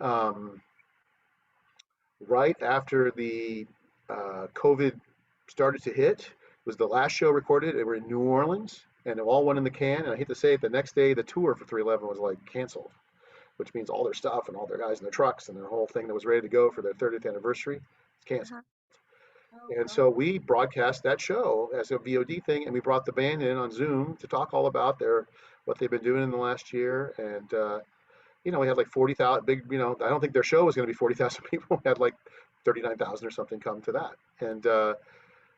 COVID started to hit. It was the last show recorded. They were in New Orleans, and it all went in the can. And I hate to say it, the next day the tour for 311 was like canceled. which means all their stuff and all their guys in their trucks and their whole thing that was ready to go for their 30th anniversary is canceled. Oh, And God. so we broadcast that show as a VOD thing, and we brought the band in on Zoom to talk all about what they've been doing in the last year. And we had like 40,000 big. I don't think their show was going to be 40,000 people. We had like 39,000 or something come to that. And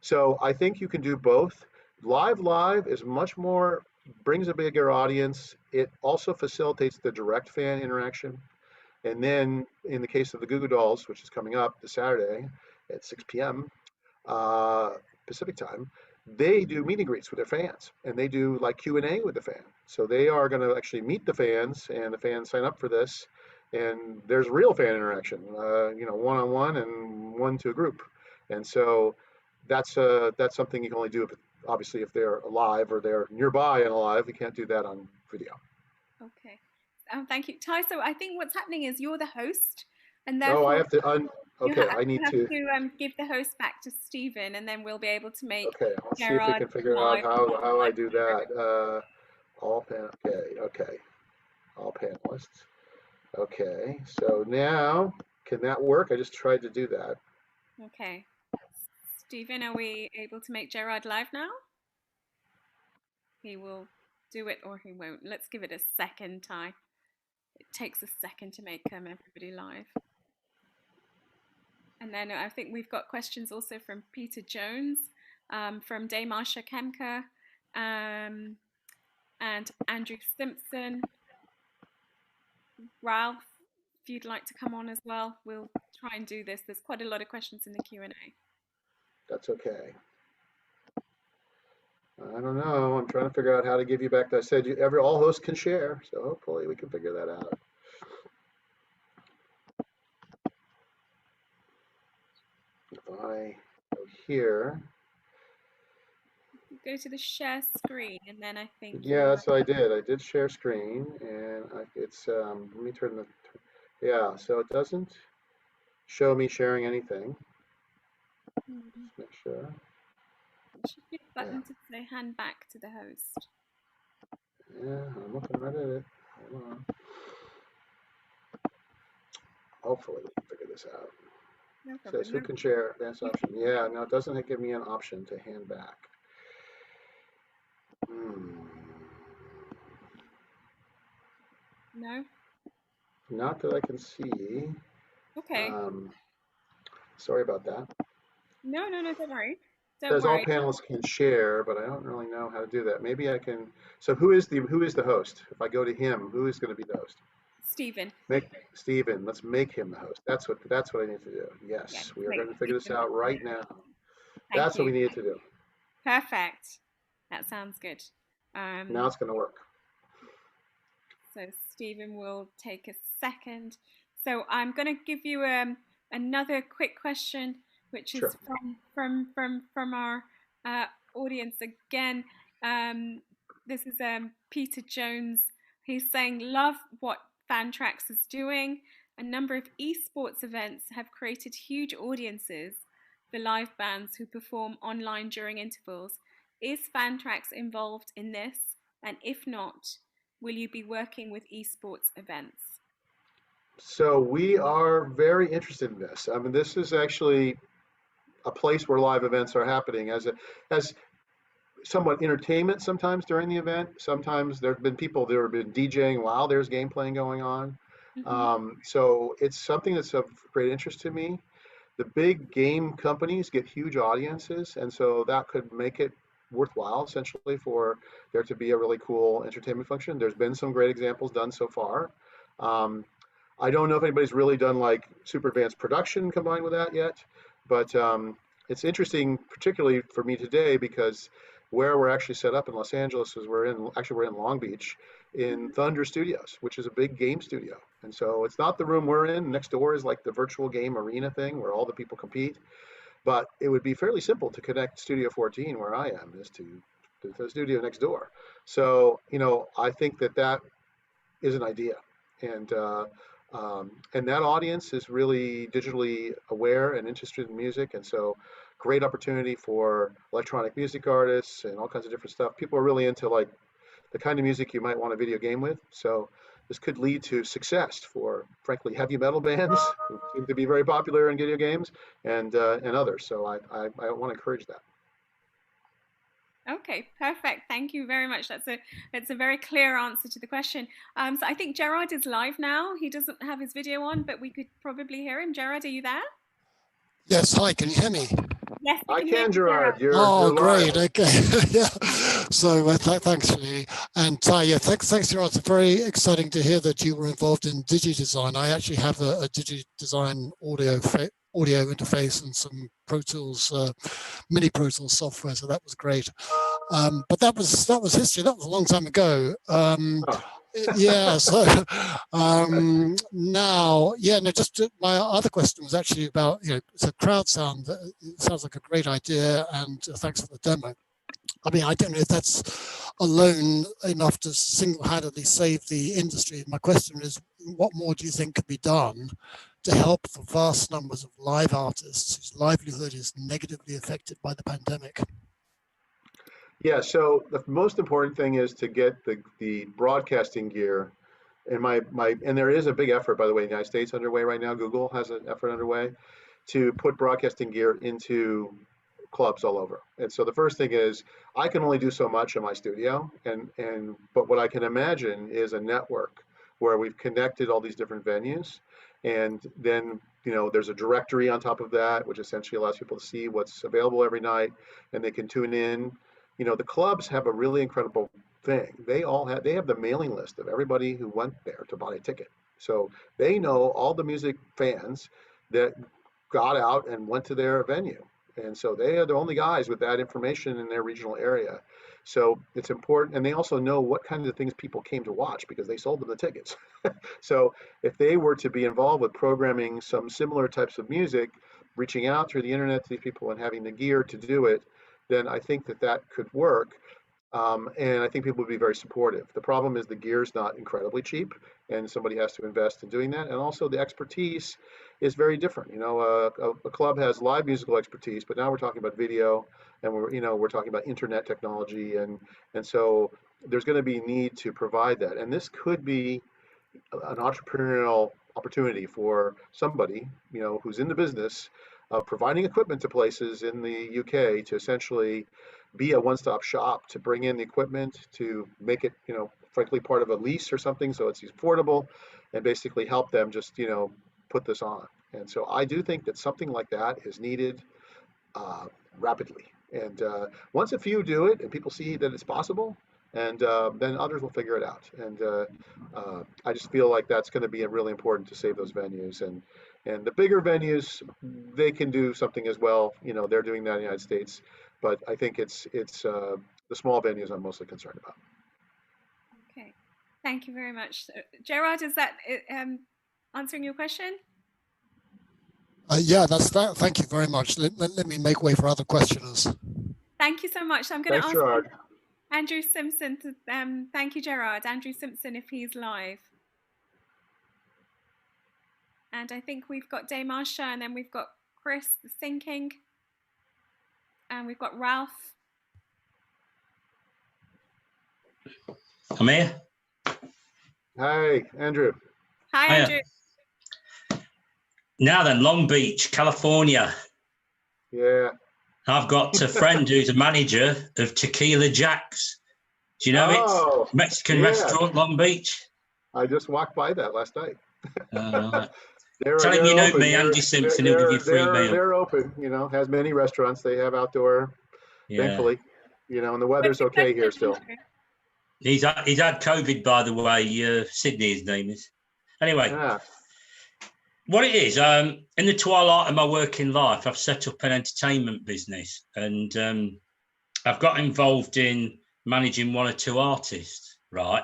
so I think you can do both. Live is much more, brings a bigger audience. It also facilitates the direct fan interaction. And then in the case of the Goo Goo Dolls, which is coming up this Saturday at 6 p.m. Pacific time, they do meet and greets with their fans, and they do like Q&A with the fan. So they are going to actually meet the fans, and the fans sign up for this, and there's real fan interaction, one-on-one and one to a group. And so that's something you can only do obviously if they're alive or they're nearby and alive. You can't do that on video. Okay. Thank you, Ty. So I think what's happening is you're the host, and Oh, therefore I have to okay, I need to. give the host back to Stephen, and then we'll be able to make Okay, let's see if we Gerard can figure out live. how I do that. Okay, all panelists. Okay, so now can that work? I just tried to do that. Okay. Stephen, are we able to make Gerard live now? He will do it or he won't. Let's give it a second, Ty. It takes a second to make everybody live. And then I think we've got questions also from Peter Jones, from Daymarsha Kemker, and Andrew Simpson. Ralph, if you'd like to come on as well, we'll try and do this. There's quite a lot of questions in the Q&A. That's okay. I don't know. I'm trying to figure out how to give you back. I said all hosts can share, so hopefully we can figure that out. If I go here. Go to the share screen, and then I think. Yeah, that's what I did. I did share screen, and it's let me turn the. Yeah, so it doesn't show me sharing anything. Just make sure. There should be a button to say hand back to the host. Yeah, I'm looking right at it. Hold on. Hopefully we can figure this out. No problem. Says who can share advanced option. Yeah, no, it doesn't give me an option to hand back. No? Not that I can see. Okay. Sorry about that. No, don't worry. Says all panelists can share, but I don't really know how to do that. Maybe I can. So who is the host? If I go to him, who is going to be the host? Stephen. Stephen. Let's make him the host. That's what I need to do. Yes, we are going to figure this out right now. That's what we need to do. Perfect. That sounds good. Now it's going to work. So Stephen will take a second. So I'm going to give you another quick question, which is from our audience again. This is Peter Jones. He's saying, love what Fantrax is doing. A number of esports events have created huge audiences for live bands who perform online during intervals. Is Fantrax involved in this? And if not, will you be working with esports events? So we are very interested in this. I mean, this is actually a place where live events are happening as somewhat entertainment sometimes during the event. Sometimes there have been people that have been DJing while there's game playing going on. So it's something that's of great interest to me. The big game companies get huge audiences, and so that could make it worthwhile essentially for there to be a really cool entertainment function. There's been some great examples done so far. I don't know if anybody's really done like super advanced production combined with that yet, but it's interesting, particularly for me today, because where we're actually set up in Los Angeles is we're in Long Beach in Thunder Studios, which is a big game studio. And so it's not the room we're in. Next door is like the virtual game arena thing where all the people compete. But it would be fairly simple to connect Studio 14, where I am, is to the studio next door. So, I think that is an idea. And that audience is really digitally aware and interested in music. And so great opportunity for electronic music artists and all kinds of different stuff. People are really into like the kind of music you might want a video game with. So this could lead to success for, frankly, heavy metal bands who seem to be very popular in video games, and others. So I want to encourage that. Okay, perfect. Thank you very much. That's a very clear answer to the question. So I think Gerard is live now. He doesn't have his video on, but we could probably hear him. Gerard, are you there? Yes, hi, can you hear me? Yes, I we can hear can, you, Gerard. You're great, live. okay. Yeah. So thanks, Lee. And yeah, thanks, Gerard. It's very exciting to hear that you were involved in DigiDesign. I actually have a DigiDesign audio interface and some Pro Tools, mini Pro Tools software, so that was great. But that was history. That was a long time ago. Yeah, so now, yeah, no, just my other question was actually about, it's a crowd sound. It sounds like a great idea, and thanks for the demo. I mean, I don't know if that's alone enough to single-handedly save the industry. My question is, what more do you think could be done to help the vast numbers of live artists whose livelihood is negatively affected by the pandemic? Yeah, so the most important thing is to get the broadcasting gear, and there is a big effort, by the way, in the United States underway right now. Google has an effort underway to put broadcasting gear into clubs all over. And so the first thing is, I can only do so much in my studio, but what I can imagine is a network where we've connected all these different venues, and then there's a directory on top of that, which essentially allows people to see what's available every night, and they can tune in. The clubs have a really incredible thing. They have the mailing list of everybody who went there to buy a ticket. So they know all the music fans that got out and went to their venue. And so they are the only guys with that information in their regional area. So it's important. And they also know what kind of things people came to watch because they sold them the tickets. So if they were to be involved with programming some similar types of music, reaching out through the internet to these people and having the gear to do it, then I think that could work. And I think people would be very supportive. The problem is the gear is not incredibly cheap, and somebody has to invest in doing that. And also the expertise is very different. A club has live musical expertise, but now we're talking about video, and we're talking about internet technology, and so there's going to be need to provide that. And this could be an entrepreneurial opportunity for somebody, who's in the business of providing equipment to places in the UK to essentially be a one-stop shop, to bring in the equipment, to make it, frankly, part of a lease or something, so it's affordable, and basically help them just, put this on. And so I do think that something like that is needed rapidly. And once a few do it and people see that it's possible, and then others will figure it out. And I just feel like that's going to be really important to save those venues. And the bigger venues, they can do something as well. They're doing that in the United States, but I think it's the small venues I'm mostly concerned about. Okay, thank you very much, Gerard. Is that answering your question? Yeah, that's that. Thank you very much. Let me make way for other questioners. Thank you so much. I'm going to ask Gerard. Andrew Simpson to thank you, Gerard. Andrew Simpson, if he's live. And I think we've got Damarsha, and then we've got Chris, the Sinking, and we've got Ralph. I'm here. Hi, Andrew. Hi, Andrew. Now then, Long Beach, California. Yeah. I've got a friend who's a manager of Tequila Jack's. Do you know it? Mexican restaurant, Long Beach. I just walked by that last night. Tell him you know me, Andy Simpson, he'll give you a free meal. They're open, has many restaurants. They have outdoor, thankfully, and the weather's okay here still. He's had COVID, by the way. Sydney, his name is. Anyway, what it is, in the twilight of my working life, I've set up an entertainment business, and I've got involved in managing one or two artists, right?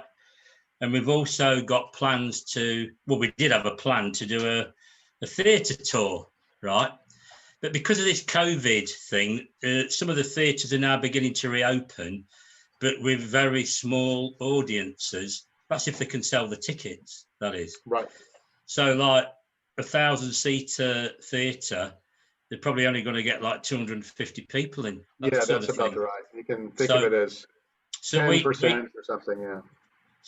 And we've also got plans we did have a plan to do a theatre tour, right? But because of this COVID thing, some of the theatres are now beginning to reopen, but with very small audiences. That's if they can sell the tickets, that is. Right. So like 1,000-seater theatre, they're probably only going to get like 250 people in. That's about right. You can think of it as 10% or something,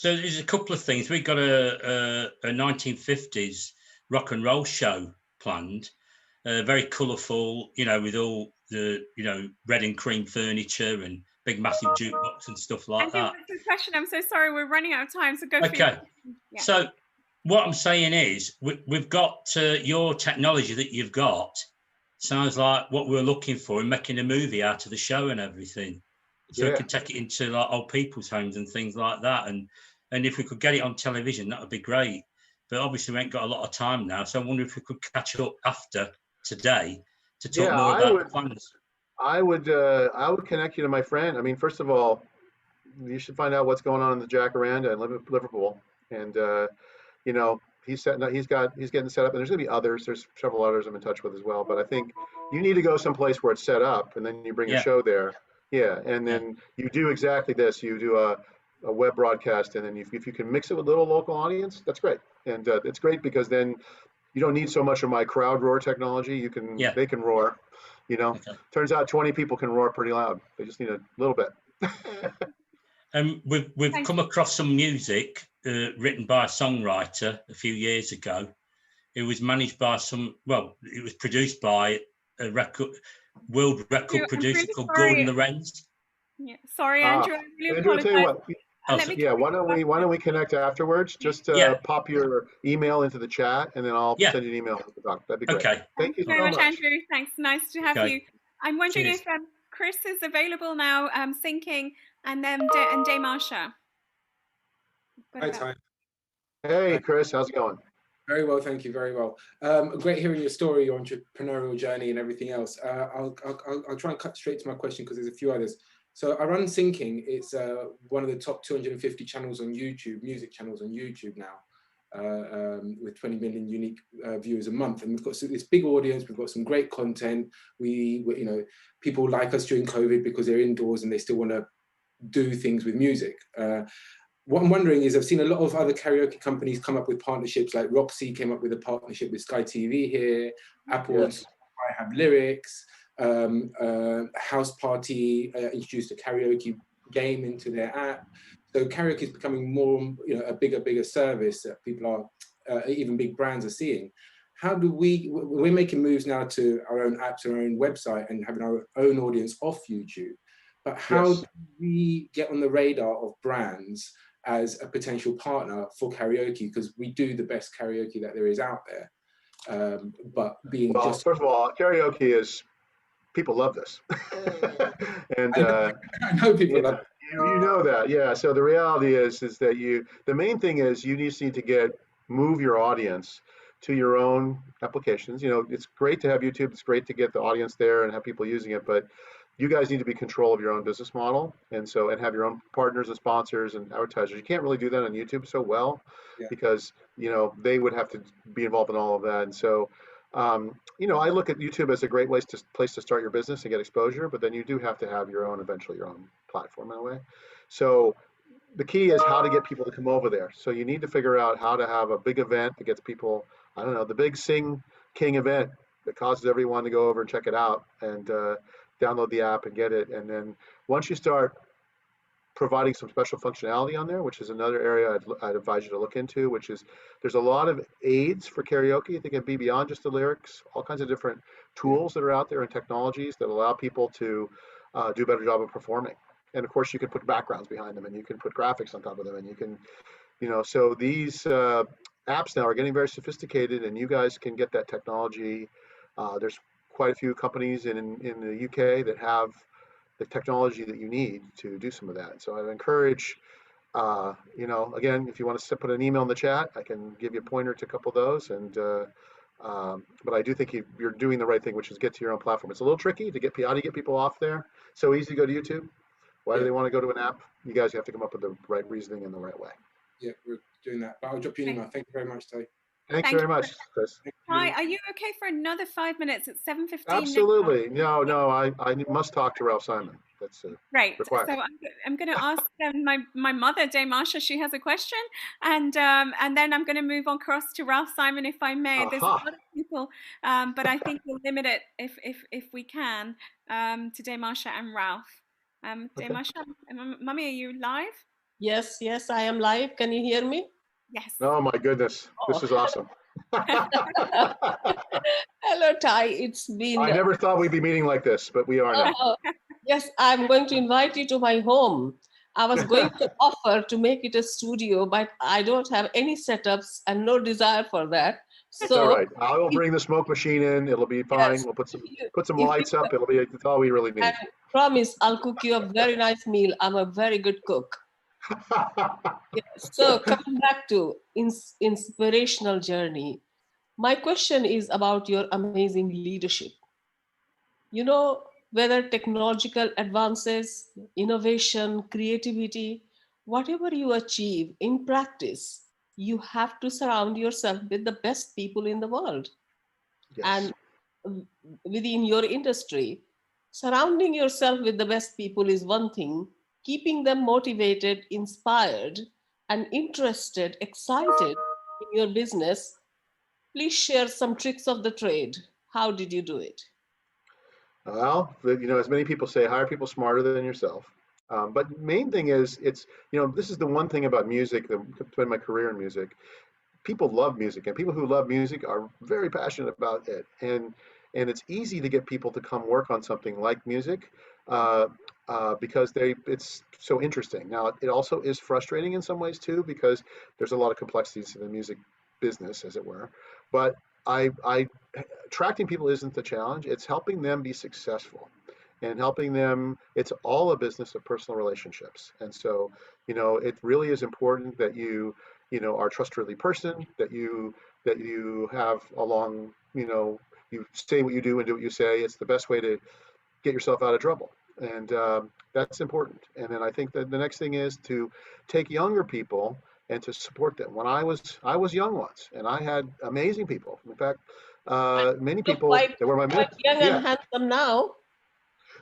So there's a couple of things. We've got a 1950s rock and roll show planned, very colourful, you know, with all the, you know, red and cream furniture and big massive jukebox and stuff like Andrew, that. what's the question? I'm so sorry, we're running out of time, so go for Okay. Yeah. So what I'm saying is we've got your technology that you've got sounds like what we're looking for in making a movie out of the show and everything. So we can take it into like old people's homes and things like that. And if we could get it on television, that would be great. But obviously we ain't got a lot of time now. So I wonder if we could catch up after today to talk more about the plans. I would connect you to my friend. I mean, first of all, you should find out what's going on in the Jacaranda in Liverpool. And, you know, he's getting set up, and there's going to be others. There's several others I'm in touch with as well. But I think you need to go someplace where it's set up, and then you bring a show there. Yeah, and then you do exactly this. You do a web broadcast, and then if you can mix it with a little local audience, that's great. And it's great because then you don't need so much of my crowd roar technology. You can they can roar. You know, turns out 20 people can roar pretty loud. They just need a little bit. And we've come across some music written by a songwriter a few years ago. It was managed by it was produced by a world record producer called Gordon Lorenz. Yeah, sorry, Andrew. I really Andrew, I'll tell you what. Why don't we connect afterwards? Just pop your email into the chat, and then I'll send you an email. That'd be great. Okay. Thank you very much, Andrew. Thanks. Nice to have you. I'm wondering Cheers. if Chris is available now, syncing, and then Day Marsha. Hi, Ty. Hey, Chris. How's it going? Very well, thank you. Very well. Great hearing your story, your entrepreneurial journey, and everything else. I'll try and cut straight to my question because there's a few others. So I run Syncing. It's one of the top 250 channels on YouTube, music channels on YouTube now, with 20 million unique viewers a month. And we've got this big audience. We've got some great content. We you know, people like us during COVID because they're indoors and they still want to do things with music. What I'm wondering is I've seen a lot of other karaoke companies come up with partnerships, like Roxy came up with a partnership with Sky TV here, Apple and Spotify have lyrics. House Party introduced a karaoke game into their app. So karaoke is becoming more, you know, a bigger service that people are, even big brands are seeing. How do we're making moves now to our own apps, our own website, and having our own audience off YouTube. But how do we get on the radar of brands as a potential partner for karaoke? Because we do the best karaoke that there is out there. But being first of all, karaoke is, people love this. And I know people love it. You know that, yeah. So the reality is that the main thing is you need to move your audience to your own applications. You know, it's great to have YouTube. It's great to get the audience there and have people using it, but you guys need to be in control of your own business model, and have your own partners and sponsors and advertisers. You can't really do that on YouTube so well because, you know, they would have to be involved in all of that. And so, you know, I look at YouTube as a great place to start your business and get exposure, but then you do have to have eventually your own platform in a way. So the key is how to get people to come over there. So you need to figure out how to have a big event that gets people, I don't know, the big Sing King event that causes everyone to go over and check it out and download the app and get it. And then once you start providing some special functionality on there, which is another area I'd advise you to look into, which is there's a lot of aids for karaoke that can be beyond just the lyrics, all kinds of different tools that are out there and technologies that allow people to do a better job of performing. And of course you can put backgrounds behind them and you can put graphics on top of them and you can, you know, so these apps now are getting very sophisticated and you guys can get that technology. There's quite a few companies in the UK that have the technology that you need to do some of that. So I'd encourage, you know, again, if you want to put an email in the chat, I can give you a pointer to a couple of those. And but I do think you're doing the right thing, which is get to your own platform. It's a little tricky to get people off there. So easy to go to YouTube. Why do they want to go to an app? You guys have to come up with the right reasoning in the right way. Yeah, we're doing that. But I'll drop you an email. Thank you very much, Ty. Thanks very much, Chris. Hi, are you okay for another 5 minutes? It's 7:15. Absolutely. No, I must talk to Ralph Simon. That's right. required. So I'm going to ask my mother, Day Marsha. She has a question, and then I'm going to move on across to Ralph Simon, if I may. There's a lot of people, but I think we'll limit it if we can to Day Marsha and Ralph. Day Marsha, Mummy, are you live? Yes, yes, I am live. Can you hear me? Yes. Oh my goodness, this is awesome. Hello, Ty. It's been. I never thought we'd be meeting like this, but we are now. Yes, I'm going to invite you to my home. I was going to offer to make it a studio, but I don't have any setups and no desire for that. It's all So right. I will bring the smoke machine in. It'll be fine. yes, We'll put some lights up. It'll be. It's all we really need. I promise I'll cook you a very nice meal. I'm a very good cook. So coming back to inspirational journey, my question is about your amazing leadership. You know, whether technological advances, innovation, creativity, whatever you achieve in practice, you have to surround yourself with the best people in the world. Yes. And within your industry, surrounding yourself with the best people is one thing, keeping them motivated, inspired, and interested, excited in your business. Please share some tricks of the trade. How did you do it? Well, as many people say, hire people smarter than yourself. But main thing is, this is the one thing about music that spent my career in music. People love music, and people who love music are very passionate about it. And it's easy to get people to come work on something like music because it's so interesting. Now, it also is frustrating in some ways too, because there's a lot of complexities in the music business, as it were. But attracting people isn't the challenge. It's helping them be successful and helping them. It's all a business of personal relationships. And so, it really is important that you are a trustworthy person, that you have a long, you say what you do and do what you say. It's the best way to get yourself out of trouble. And that's important. And then I think that the next thing is to take younger people and to support them. When I was young once, and I had amazing people. In fact, many people that were my mentors. Young and handsome now.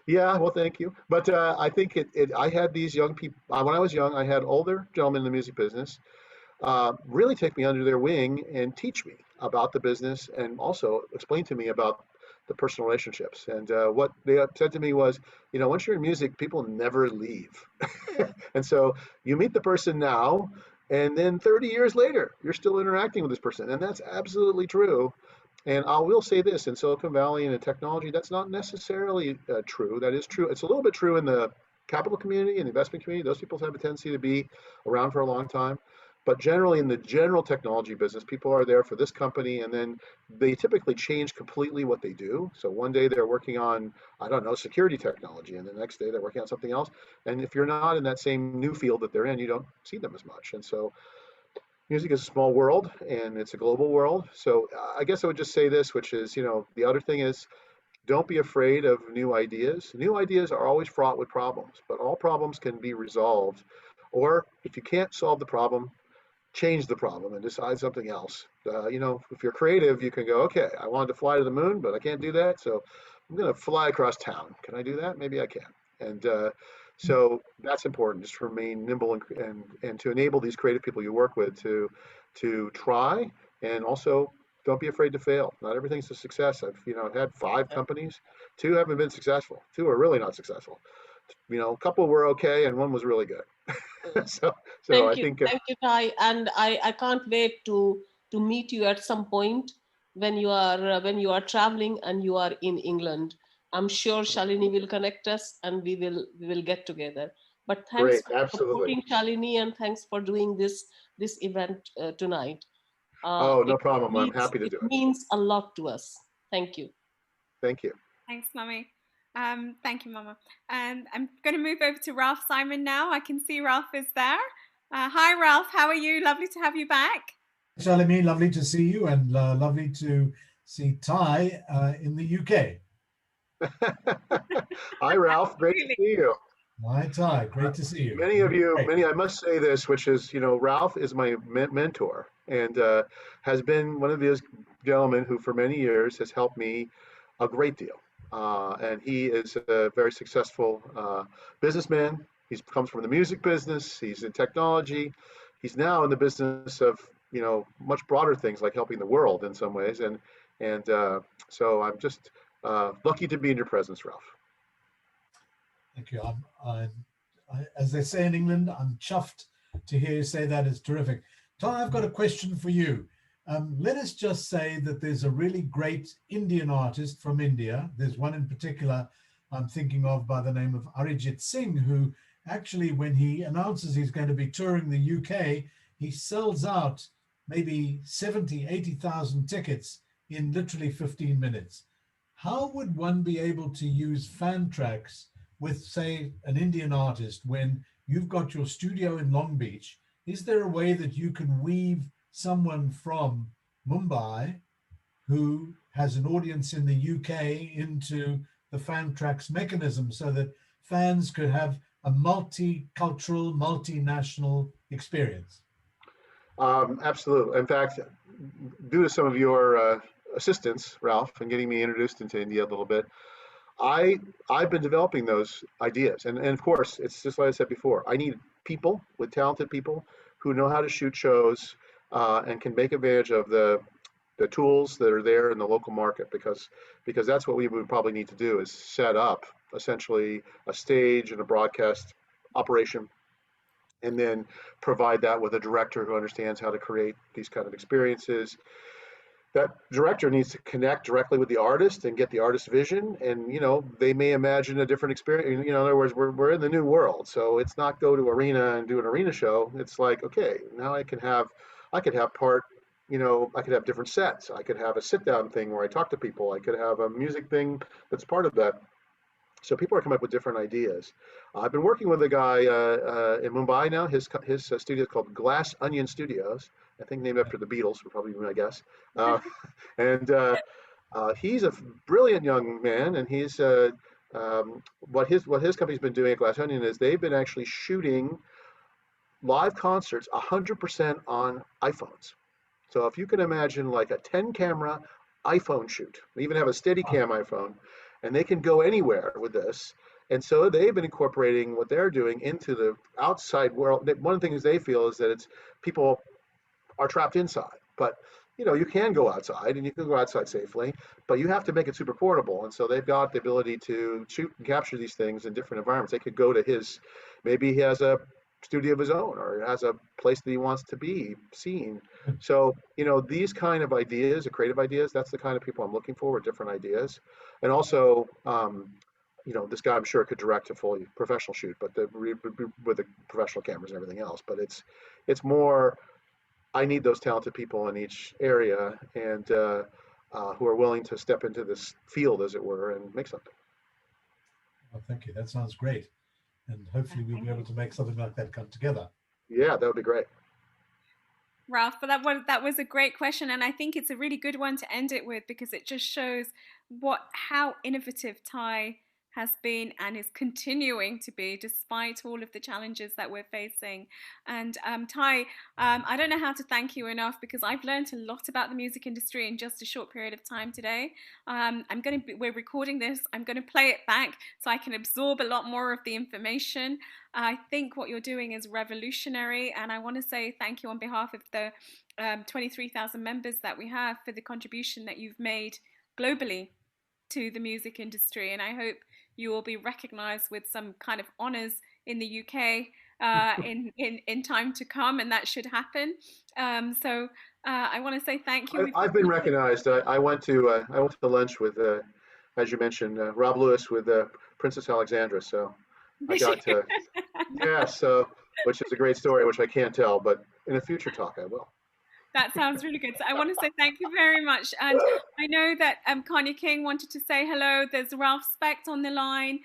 Yeah, well, thank you. But I think I had these young people. When I was young, I had older gentlemen in the music business really take me under their wing and teach me about the business, and also explain to me about the personal relationships. And what they said to me was, once you're in music, people never leave. And so you meet the person now, and then 30 years later, you're still interacting with this person. And that's absolutely true. And I will say this, in Silicon Valley and in technology, that's not necessarily true. That is true. It's a little bit true in the capital community and investment community. Those people have a tendency to be around for a long time. But generally in the general technology business, people are there for this company, and then they typically change completely what they do. So one day they're working on, I don't know, security technology, and the next day they're working on something else. And if you're not in that same new field that they're in, you don't see them as much. And so music is a small world, and it's a global world. So I guess I would just say this, which is, the other thing is, don't be afraid of new ideas. New ideas are always fraught with problems, but all problems can be resolved. Or if you can't solve the problem, change the problem and decide something else. If you're creative, you can go, okay, I wanted to fly to the moon, but I can't do that. So I'm going to fly across town. Can I do that? Maybe I can. And so that's important, just to remain nimble and to enable these creative people you work with to try, and also don't be afraid to fail. Not everything's a success. I've had 5 companies, 2 haven't been successful. 2 are really not successful. A couple were okay, and 1 was really good. so Thank I you. think Thank you, Ty. And I can't wait to meet you at some point when you are traveling and you are in England. I'm sure Shalini will connect us and we will get together. But thanks for supporting Shalini, and thanks for doing this event tonight. No problem. I'm happy to do it. It means a lot to us. Thank you. Thank you. Thanks, Mummy. Thank you, Mama. And I'm going to move over to Ralph Simon now. I can see Ralph is there. Hi, Ralph. How are you? Lovely to have you back. Shalini, lovely to see you, and lovely to see Ty in the UK. Hi, Ralph. Great to see you. Hi, Ty. Great to see you. Many, I must say this, which is, Ralph is my mentor, and has been one of those gentlemen who for many years has helped me a great deal. And he is a very successful businessman. He comes from the music business. He's in technology. He's now in the business of, much broader things, like helping the world in some ways. And so I'm just lucky to be in your presence, Ralph. Thank you. As they say in England, I'm chuffed to hear you say that is terrific. Tom, I've got a question for you. Let us just say that there's a really great Indian artist from India. There's one in particular I'm thinking of by the name of Arijit Singh, who actually, when he announces he's going to be touring the UK, he sells out maybe 70, 80,000 tickets in literally 15 minutes. How would one be able to use fan tracks with, say, an Indian artist when you've got your studio in Long Beach? Is there a way that you can weave someone from Mumbai who has an audience in the UK into the fan tracks mechanism so that fans could have a multicultural, multinational experience? Absolutely. In fact, due to some of your assistance, Ralph, in getting me introduced into India a little bit, I've been developing those ideas. And of course, it's just like I said before, I need people with talented people who know how to shoot shows and can make advantage of the tools that are there in the local market, because that's what we would probably need to do, is set up essentially a stage and a broadcast operation, and then provide that with a director who understands how to create these kind of experiences. That director needs to connect directly with the artist and get the artist's vision, and they may imagine a different experience. In other words, we're in the new world, so it's not go to arena and do an arena show. It's like, okay, now I could have part, I could have different sets. I could have a sit down thing where I talk to people. I could have a music thing that's part of that. So people are coming up with different ideas. I've been working with a guy in Mumbai now. His studio is called Glass Onion Studios. I think named after the Beatles, would probably be my guess. And he's a brilliant young man. And he's what his company's been doing at Glass Onion is they've been actually shooting live concerts 100% on iPhones. So if you can imagine like a 10-camera iPhone shoot, they even have a Steadicam iPhone, and they can go anywhere with this. And so they've been incorporating what they're doing into the outside world. One of the things they feel is that people are trapped inside, but you can go outside and you can go outside safely, but you have to make it super portable. And so they've got the ability to shoot and capture these things in different environments. They could go to maybe he has a studio of his own, or has a place that he wants to be seen. So these kind of ideas, the creative ideas, that's the kind of people I'm looking for, with different ideas. And also this guy I'm sure could direct a fully professional shoot, but with the professional cameras and everything else. But it's more, I need those talented people in each area, and who are willing to step into this field, as it were, and make something. Well, thank you. That sounds great. And hopefully we'll be able to make something like that come together. Yeah, that would be great. Ralph, but that was a great question, and I think it's a really good one to end it with, because it just shows how innovative TIE has been and is continuing to be, despite all of the challenges that we're facing. And TIE, I don't know how to thank you enough, because I've learned a lot about the music industry in just a short period of time today. We're recording this. I'm going to play it back so I can absorb a lot more of the information. I think what you're doing is revolutionary, and I want to say thank you on behalf of the 23,000 members that we have for the contribution that you've made globally to the music industry. And I hope you will be recognized with some kind of honors in the UK in time to come, and that should happen. So I want to say thank you. I've been recognized. I went to lunch with, as you mentioned, Rob Lewis with Princess Alexandra. So I got to, yeah. So, which is a great story, which I can't tell, but in a future talk I will. That sounds really good. So I want to say thank you very much. And I know that Kanye King wanted to say hello. There's Ralph Specht on the line.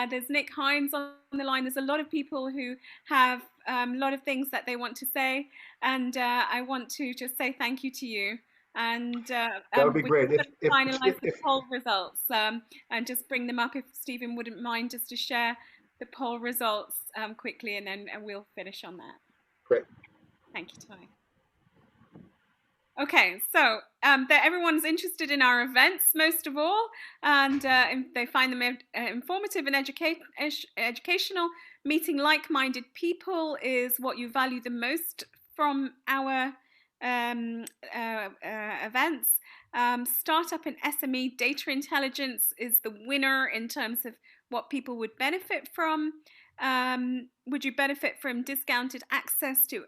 There's Nick Hines on the line. There's a lot of people who have a lot of things that they want to say. And I want to just say thank you to you. And that would be great. Finalize the poll results and just bring them up, if Stephen wouldn't mind, just to share the poll results quickly, and then we'll finish on that. Great. Thank you, Ty. Okay, so everyone's interested in our events, most of all, and they find them informative and educational. Meeting like-minded people is what you value the most from our events. Startup and SME data intelligence is the winner in terms of what people would benefit from. Would you benefit from discounted access to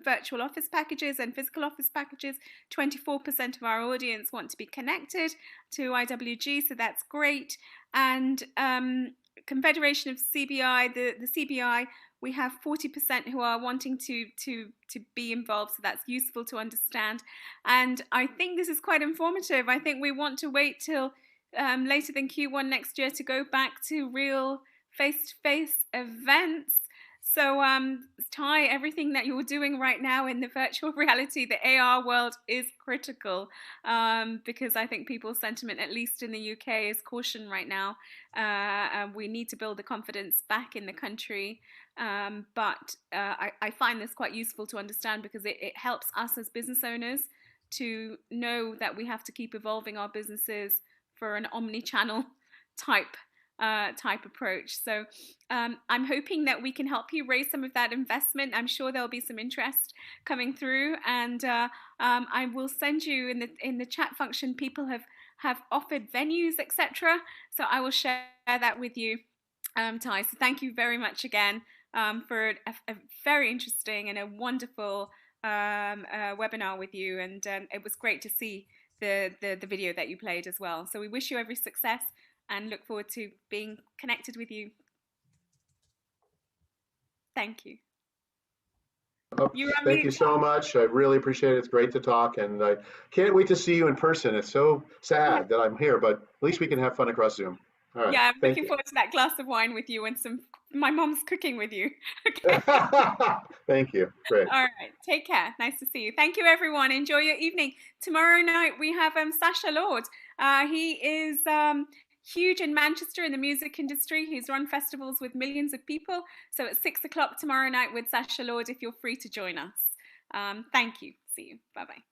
virtual office packages and physical office packages? 24% of our audience want to be connected to IWG, so that's great. And Confederation of CBI, the CBI, we have 40% who are wanting to be involved, so that's useful to understand. And I think this is quite informative. I think we want to wait till later than Q1 next year to go back to real face-to-face events. So Ty, everything that you're doing right now in the virtual reality, the AR world, is critical, because I think people's sentiment, at least in the UK, is caution right now. We need to build the confidence back in the country. But I find this quite useful to understand, because it helps us as business owners to know that we have to keep evolving our businesses for an omni-channel type approach. So I'm hoping that we can help you raise some of that investment. I'm sure there'll be some interest coming through, and I will send you in the chat function. People have offered venues, etc. So I will share that with you, Ty. So thank you very much again for a very interesting and a wonderful webinar with you, and it was great to see the video that you played as well. So we wish you every success and look forward to being connected with you. Thank you. Thank you so much. I really appreciate it. It's great to talk, and I can't wait to see you in person. It's so sad that I'm here, but at least we can have fun across Zoom. All right. Yeah, I'm looking forward to that glass of wine with you and my mom's cooking with you. Okay. Thank you. Great. All right. Take care. Nice to see you. Thank you, everyone. Enjoy your evening. Tomorrow night we have Sacha Lord. He is huge in Manchester in the music industry. He's run festivals with millions of people. So at 6 o'clock tomorrow night with Sacha Lord, if you're free to join us. Thank you. See you. Bye-bye.